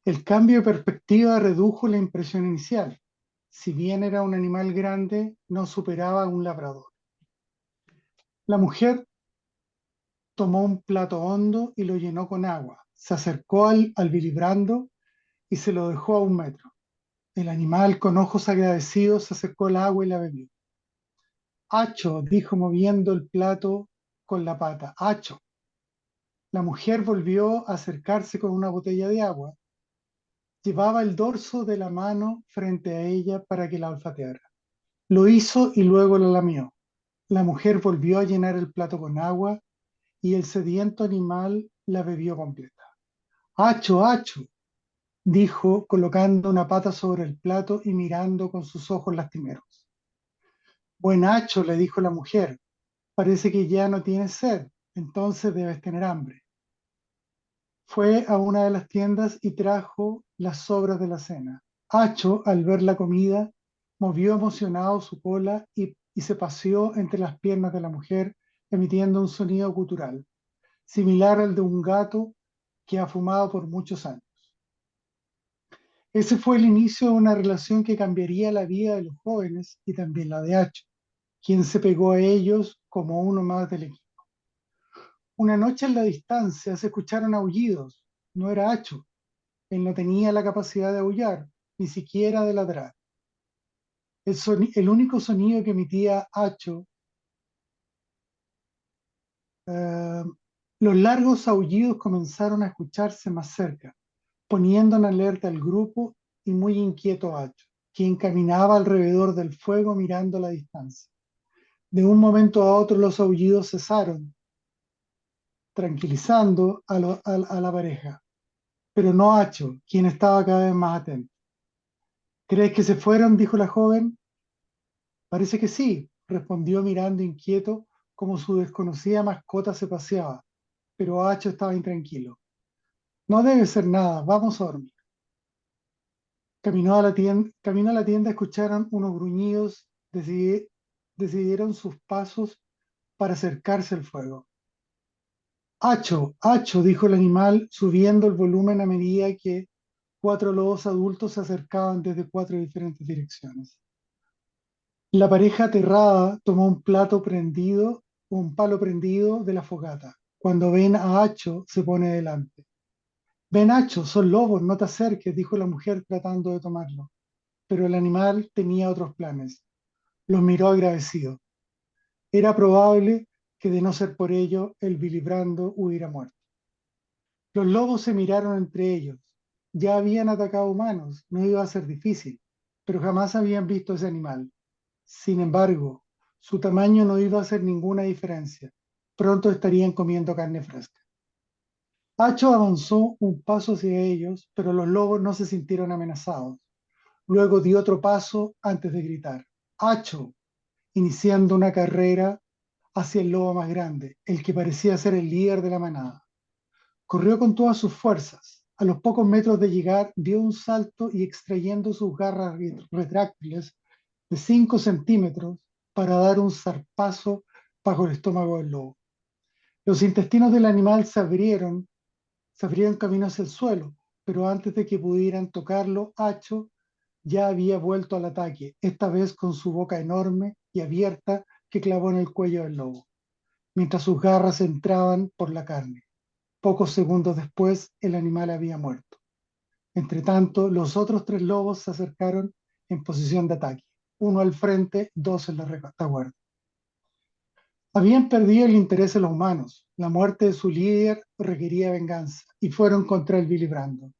El cambio de perspectiva redujo la impresión inicial. Si bien era un animal grande, no superaba a un labrador. La mujer tomó un plato hondo y lo llenó con agua. Se acercó al Billy Brando y se lo dejó a 1 metro. El animal, con ojos agradecidos, se acercó al agua y la bebió. Acho, dijo moviendo el plato con la pata. Acho. La mujer volvió a acercarse con una botella de agua. Llevaba el dorso de la mano frente a ella para que la olfateara. Lo hizo y luego la lamió. La mujer volvió a llenar el plato con agua y el sediento animal la bebió completa. Acho, Acho, dijo colocando una pata sobre el plato y mirando con sus ojos lastimeros. Buen Acho, le dijo la mujer, parece que ya no tienes sed, entonces debes tener hambre. Fue a una de las tiendas y trajo las sobras de la cena. Acho, al ver la comida, movió emocionado su cola y se paseó entre las piernas de la mujer, emitiendo un sonido gutural, similar al de un gato que ha fumado por muchos años. Ese fue el inicio de una relación que cambiaría la vida de los jóvenes y también la de Acho, quien se pegó a ellos como uno más del equipo. Una noche en la distancia se escucharon aullidos. No era Acho. Él no tenía la capacidad de aullar, ni siquiera de ladrar. El único sonido que emitía Acho, eh, los largos aullidos comenzaron a escucharse más cerca, poniendo en alerta al grupo y muy inquieto a Acho, quien caminaba alrededor del fuego mirando la distancia. De un momento a otro los aullidos cesaron, tranquilizando a la pareja, pero no a Acho, quien estaba cada vez más atento. ¿Crees que se fueron?, dijo la joven. Parece que sí, respondió mirando inquieto como su desconocida mascota se paseaba, pero Acho estaba intranquilo. No debe ser nada, vamos a dormir. Camino a la tienda, escucharon unos gruñidos, decidieron sus pasos para acercarse al fuego. Acho, Acho, dijo el animal, subiendo el volumen a medida que 4 lobos adultos se acercaban desde 4 diferentes direcciones. La pareja aterrada tomó un palo prendido de la fogata. Cuando ven a Acho, se pone delante. Ven, Acho, son lobos, no te acerques, dijo la mujer tratando de tomarlo. Pero el animal tenía otros planes. Los miró agradecido. Era probable que de no ser por ello, el Billy Brando hubiera muerto. Los lobos se miraron entre ellos. Ya habían atacado humanos, no iba a ser difícil, pero jamás habían visto ese animal. Sin embargo, su tamaño no iba a hacer ninguna diferencia. Pronto estarían comiendo carne fresca. Acho avanzó un paso hacia ellos, pero los lobos no se sintieron amenazados. Luego dio otro paso antes de gritar. Acho, iniciando una carrera hacia el lobo más grande, el que parecía ser el líder de la manada. Corrió con todas sus fuerzas. A los pocos metros de llegar, dio un salto y extrayendo sus garras retráctiles de 5 centímetros para dar un zarpazo bajo el estómago del lobo. Los intestinos del animal se abrieron camino hacia el suelo, pero antes de que pudieran tocarlo, Acho ya había vuelto al ataque, esta vez con su boca enorme y abierta que clavó en el cuello del lobo, mientras sus garras entraban por la carne. Pocos segundos después, el animal había muerto. Entretanto, los otros tres lobos se acercaron en posición de ataque, uno al frente, dos en la retaguardia. Habían perdido el interés en los humanos. La muerte de su líder requería venganza y fueron contra el Billy Brandon.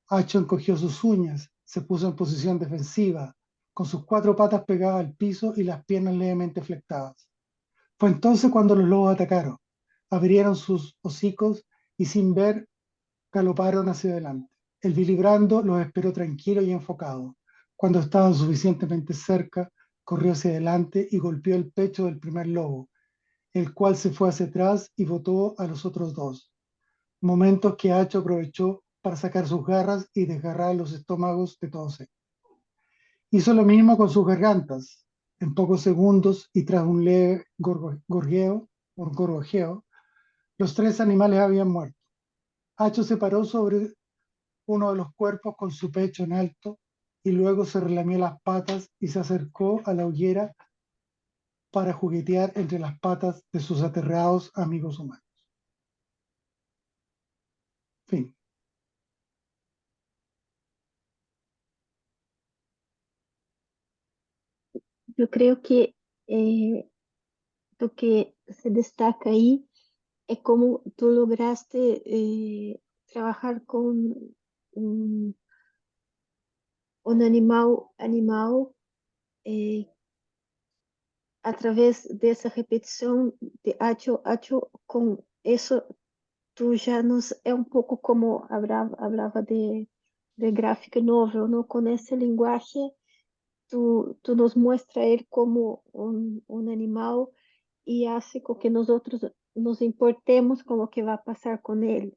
Acho encogió sus uñas, se puso en posición defensiva, con sus cuatro patas pegadas al piso y las piernas levemente flectadas. Fue entonces cuando los lobos atacaron. Abrieron sus hocicos y sin ver galoparon hacia adelante. El Billy Brando los esperó tranquilo y enfocado. Cuando estaban suficientemente cerca, corrió hacia adelante y golpeó el pecho del primer lobo, el cual se fue hacia atrás y botó a los otros dos, momentos que Hacho aprovechó para sacar sus garras y desgarrar los estómagos de todos ellos. Hizo lo mismo con sus gargantas. En pocos segundos y tras un leve gorgojeo, los tres animales habían muerto. Hacho se paró sobre uno de los cuerpos con su pecho en alto y luego se relamió las patas y se acercó a la hoguera para juguetear entre las patas de sus aterrados amigos humanos. Fin. Yo creo que lo que se destaca ahí es cómo tú lograste trabajar con un, un animal eh, a través de esa repetición de hacho, con eso tú ya nos es un poco como hablaba de graphic novel, ¿no? Con ese lenguaje tú nos muestra él como un animal y hace con que nosotros nos importemos con lo que va a pasar con él.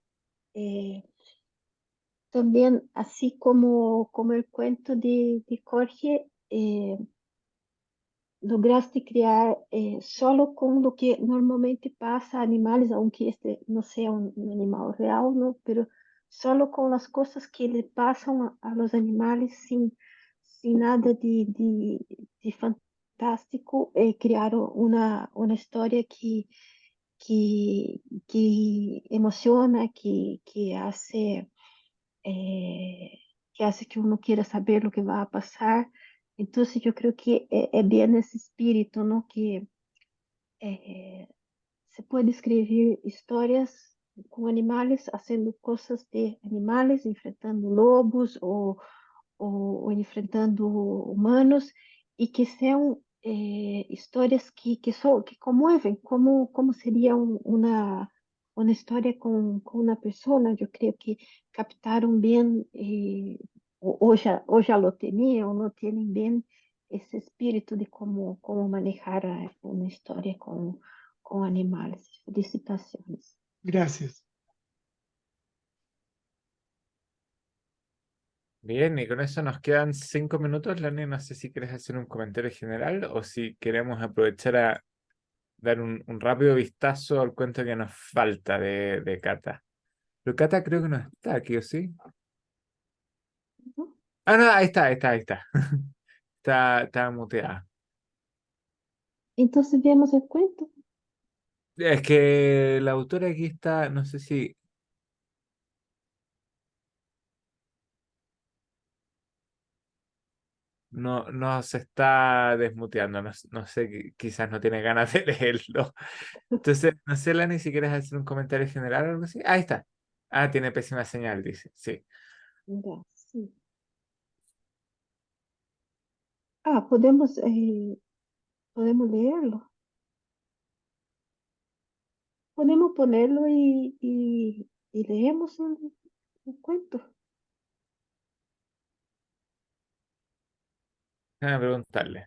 Eh, También, así como el cuento de Jorge, lograste crear solo con lo que normalmente pasa a animales, aunque este no sea un animal real, ¿no? Pero solo con las cosas que le pasan a los animales sin nada de fantástico, crearon una historia que emociona, eh, que hace que uno quiera saber lo que va a pasar. Entonces yo creo que es bien ese espíritu, ¿no? Que eh, se puede escribir historias con animales, haciendo cosas de animales, enfrentando lobos o enfrentando humanos, y que sean historias que conmueven, como sería una historia con una persona. Yo creo que captaron bien, o ya lo tenían, o no tienen bien ese espíritu de cómo manejar una historia con animales. Felicitaciones. Gracias. Bien, y con eso nos quedan 5 minutos, Lani. No sé si quieres hacer un comentario general o si queremos aprovechar a dar un rápido vistazo al cuento que nos falta de Cata. Pero Cata creo que no está aquí, ¿o sí? ¿No? Ah, no, ahí está, ahí está, ahí está. Está muteada. Entonces vemos el cuento. Es que la autora aquí está, no sé si no se está desmuteando, no sé, quizás no tiene ganas de leerlo. Entonces, no sé, Lani, si quieres hacer un comentario general o algo así. Ahí está. Ah, tiene pésima señal, dice. Sí. Ya, sí. Podemos leerlo. Podemos ponerlo y leemos un cuento. Déjame preguntarle.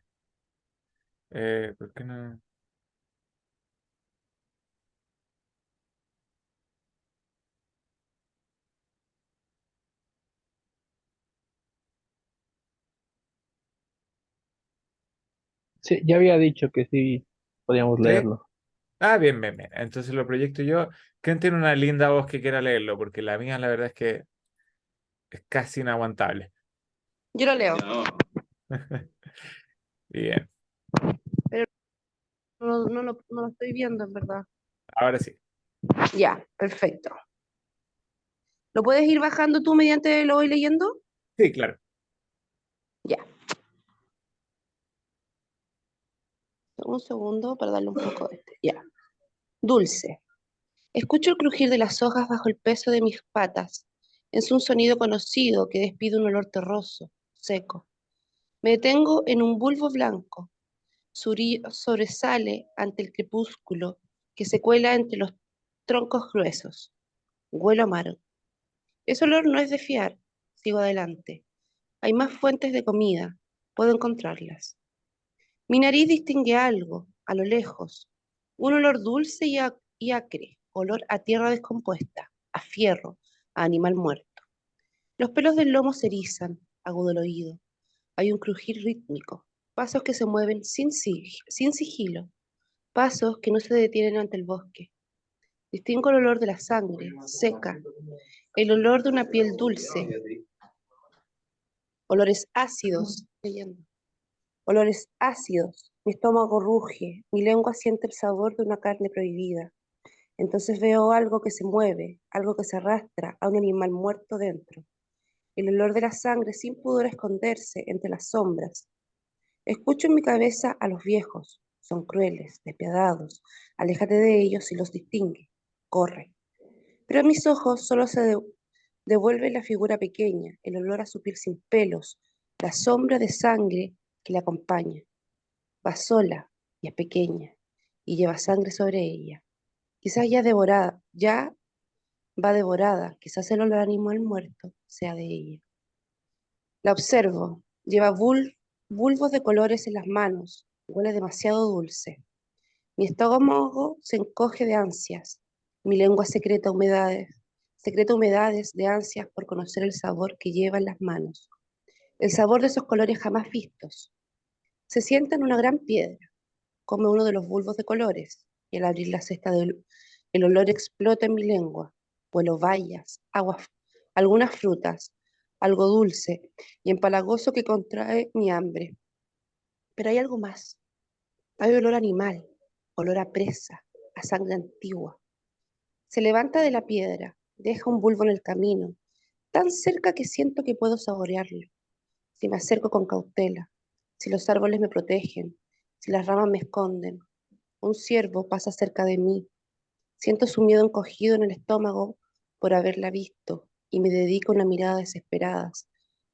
¿Por qué no? Sí, ya había dicho que sí podíamos ¿Sí? leerlo. Ah, bien, bien, bien. Entonces lo proyecto yo. ¿Quién tiene una linda voz que quiera leerlo? Porque la mía, la verdad es que es casi inaguantable. Yo lo leo, Bien, pero no lo estoy viendo, en verdad. ahora sí. Ya, perfecto. ¿Lo puedes ir bajando tú mediante lo voy leyendo? Sí, claro. Ya. Un segundo para darle un poco de este. Ya. Dulce. Escucho el crujir de las hojas bajo el peso de mis patas. Es un sonido conocido que despide un olor terroso, seco. Me detengo en un bulbo blanco. Sobresale ante el crepúsculo que se cuela entre los troncos gruesos. Huelo amargo. Ese olor no es de fiar. Sigo adelante. Hay más fuentes de comida. Puedo encontrarlas. Mi nariz distingue algo, a lo lejos. Un olor dulce y acre. Olor a tierra descompuesta, a fierro, a animal muerto. Los pelos del lomo se erizan, agudo el oído. Hay un crujir rítmico. Pasos que se mueven sin sigilo. Pasos que no se detienen ante el bosque. Distingo el olor de la sangre, seca. El olor de una piel dulce. Olores ácidos. Leyendo. Olores ácidos. Mi estómago ruge. Mi lengua siente el sabor de una carne prohibida. Entonces veo algo que se mueve, algo que se arrastra a un animal muerto dentro. El olor de la sangre sin pudor esconderse entre las sombras. Escucho en mi cabeza a los viejos. Son crueles, despiadados. Aléjate de ellos si los distingue. Corre. Pero a mis ojos solo devuelve la figura pequeña, el olor a su piel sin pelos, la sombra de sangre que la acompaña. Va sola y es pequeña y lleva sangre sobre ella. Quizás ya va devorada, quizás el olor a animal muerto sea de ella. La observo, lleva bulbos de colores en las manos, huele demasiado dulce. Mi estómago se encoge de ansias, mi lengua secreta humedades de ansias por conocer el sabor que lleva en las manos, el sabor de esos colores jamás vistos. Se sienta en una gran piedra, come uno de los bulbos de colores, y al abrir la cesta el olor explota en mi lengua. Huelo bayas, algunas frutas, algo dulce y empalagoso que contrae mi hambre. Pero hay algo más. Hay olor animal, olor a presa, a sangre antigua. Se levanta de la piedra, deja un bulbo en el camino, tan cerca que siento que puedo saborearlo. Si me acerco con cautela, si los árboles me protegen, si las ramas me esconden, un ciervo pasa cerca de mí. Siento su miedo encogido en el estómago por haberla visto y me dedico una mirada desesperada.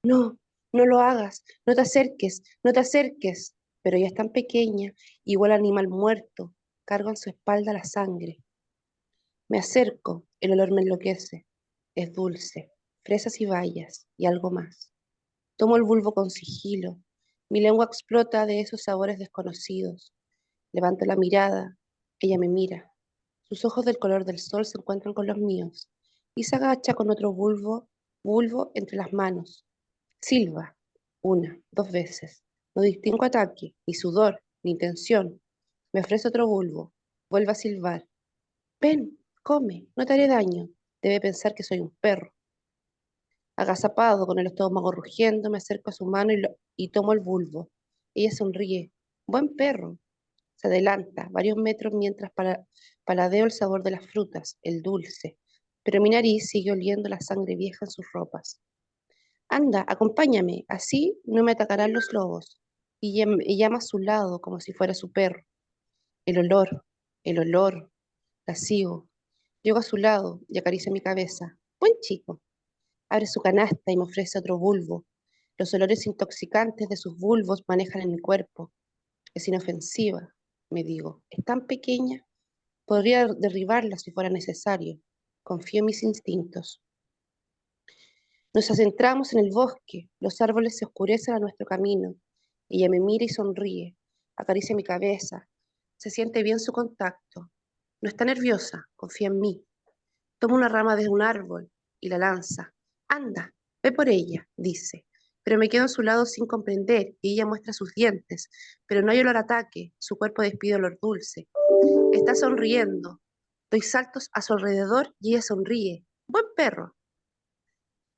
No, no lo hagas, no te acerques, no te acerques. Pero ella es tan pequeña, igual animal muerto, cargo en su espalda la sangre. Me acerco, el olor me enloquece. Es dulce, fresas y bayas y algo más. Tomo el bulbo con sigilo. Mi lengua explota de esos sabores desconocidos. Levanto la mirada. Ella me mira. Sus ojos del color del sol se encuentran con los míos y se agacha con otro bulbo entre las manos. Silba, una, dos veces. No distingo ataque, ni sudor, ni intención. Me ofrece otro bulbo. Vuelve a silbar. Ven, come, no te haré daño. Debe pensar que soy un perro. Agazapado, con el estómago rugiendo, me acerco a su mano y tomo el bulbo. Ella sonríe. Buen perro. Se adelanta varios metros mientras paladeo el sabor de las frutas, el dulce, pero mi nariz sigue oliendo la sangre vieja en sus ropas. Anda, acompáñame, así no me atacarán los lobos. Y llama a su lado como si fuera su perro. El olor, el olor, la sigo. Llego a su lado y acaricio mi cabeza. Buen chico. Abre su canasta y me ofrece otro bulbo. Los olores intoxicantes de sus bulbos manejan en mi cuerpo. Es inofensiva, me digo. Es tan pequeña. Podría derribarla si fuera necesario. Confío en mis instintos. Nos adentramos en el bosque. Los árboles se oscurecen a nuestro camino. Ella me mira y sonríe. Acaricia mi cabeza. Se siente bien su contacto. No está nerviosa. Confía en mí. Toma una rama de un árbol y la lanza. Anda, ve por ella, dice. pero me quedo en su lado sin comprender, y ella muestra sus dientes, pero no hay olor a ataque, su cuerpo despide olor dulce. Está sonriendo. Doy saltos a su alrededor y ella sonríe. Buen perro.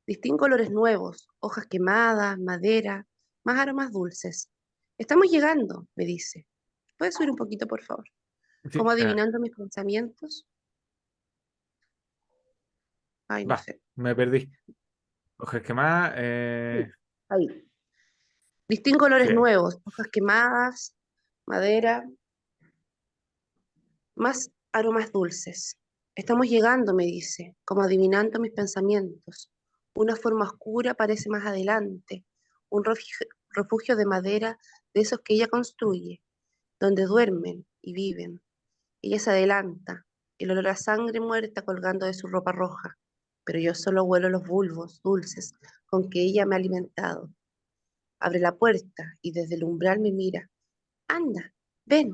Distingo olores nuevos, hojas quemadas, madera, más aromas dulces. Estamos llegando, me dice. ¿Puedes subir un poquito, por favor? Sí, Como adivinando mis pensamientos. Ay, no va, sé. me perdí. Hojas quemadas. Sí, ahí. Distingo olores Sí. nuevos, hojas quemadas, madera, más aromas dulces. Estamos llegando, me dice, como adivinando mis pensamientos. Una forma oscura aparece más adelante, un refugio de madera de esos que ella construye, donde duermen y viven. Ella se adelanta, el olor a sangre muerta colgando de su ropa roja, pero yo solo huelo los bulbos dulces con que ella me ha alimentado. Abre la puerta y desde el umbral me mira. Anda, ven,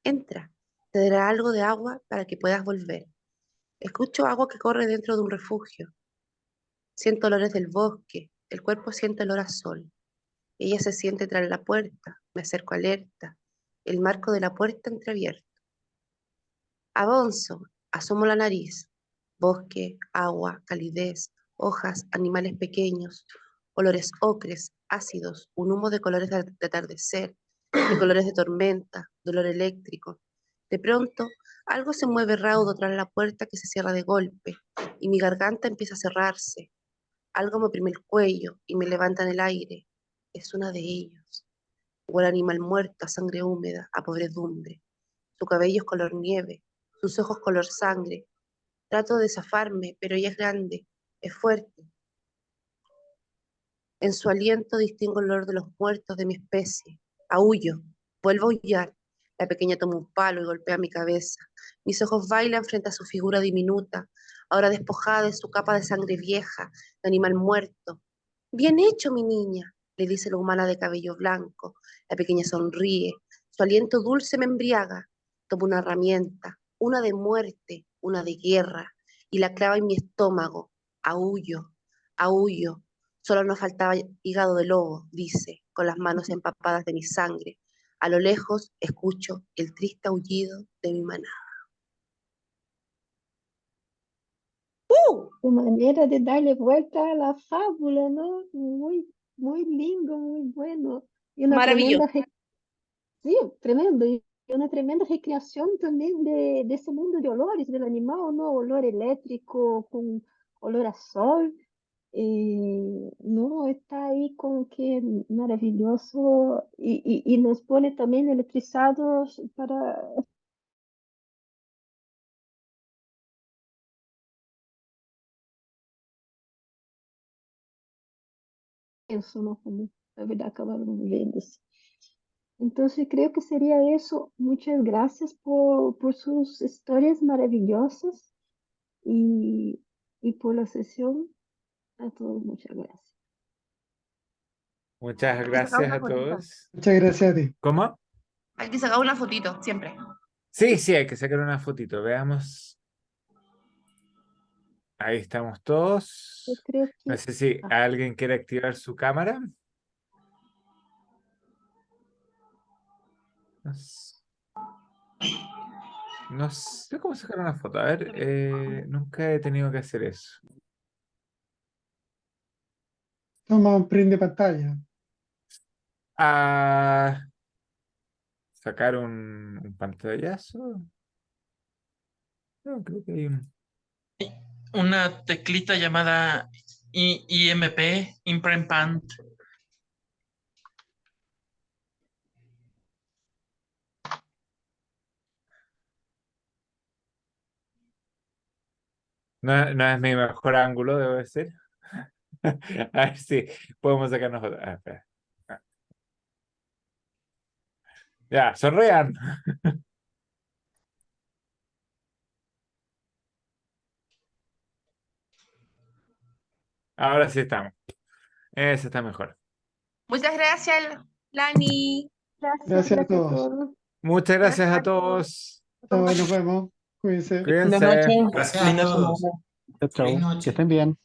entra. Te dará algo de agua para que puedas volver. Escucho agua que corre dentro de un refugio. Siento olores del bosque. El cuerpo siente olor a sol. Ella se siente tras la puerta. Me acerco alerta. El marco de la puerta entreabierto. Avanzo. Asomo la nariz. Bosque, agua, calidez, hojas, animales pequeños, olores ocres, ácidos, un humo de colores de atardecer, de colores de tormenta, dolor eléctrico. De pronto, algo se mueve raudo tras la puerta que se cierra de golpe, y mi garganta empieza a cerrarse. Algo me oprime el cuello y me levanta en el aire. Es una de ellos. Huele a animal muerto, a sangre húmeda, a podredumbre. Su cabello es color nieve, sus ojos color sangre. Trato de zafarme, pero ella es grande, es fuerte. En su aliento distingo el olor de los muertos de mi especie. Aúllo, vuelvo a aullar. La pequeña toma un palo y golpea mi cabeza. Mis ojos bailan frente a su figura diminuta, ahora despojada de su capa de sangre vieja, de animal muerto. Bien hecho, mi niña, le dice la humana de cabello blanco. La pequeña sonríe. Su aliento dulce me embriaga. Tomo una herramienta, una de muerte, una de guerra, y la clava en mi estómago. Aúllo, aúllo. Solo nos faltaba hígado de lobo, dice, con las manos empapadas de mi sangre. A lo lejos escucho el triste aullido de mi manada. ¡Uh! Qué manera de darle vuelta a la fábula, ¿no? Muy, muy lindo, muy bueno. Y una Maravilloso. sí, tremendo. Y una tremenda recreación también de ese mundo de olores del animal, ¿no? Olor eléctrico con olor a sol. No, está ahí como que maravilloso y nos pone también electrizados para eso, ¿no? Como la verdad acabamos viendo. Entonces creo que sería eso. Muchas gracias por sus historias maravillosas y, y por la sesión. A todos, muchas gracias. Muchas Hay que sacar gracias una a fotito. todos. Muchas gracias a ti. ¿Cómo? Hay que sacar una fotito, siempre. Sí, sí, hay que sacar una fotito. Veamos. Ahí estamos Yo todos. creo No que sé si alguien quiere activar su cámara. No, no sé cómo sacar una foto. A ver, nunca he tenido que hacer eso. Toma un print de pantalla. Ah, sacar un pantallazo. No, creo que hay un. Una teclita llamada IMP, Imprint Pant. No, no es mi mejor ángulo, debo decir. A ver si podemos sacarnos fotos. Ah, espera. Ah. Ya, sonrían. Ahora sí estamos. Ese está mejor. Muchas gracias, Lani. gracias, Gracias a gracias a todos. todos. Muchas gracias a todos. Nos vemos. Cuídense. Linda Cuídense. noche. Gracias a Linda todos. semana. Chao, Feliz chao. Que noche. estén bien.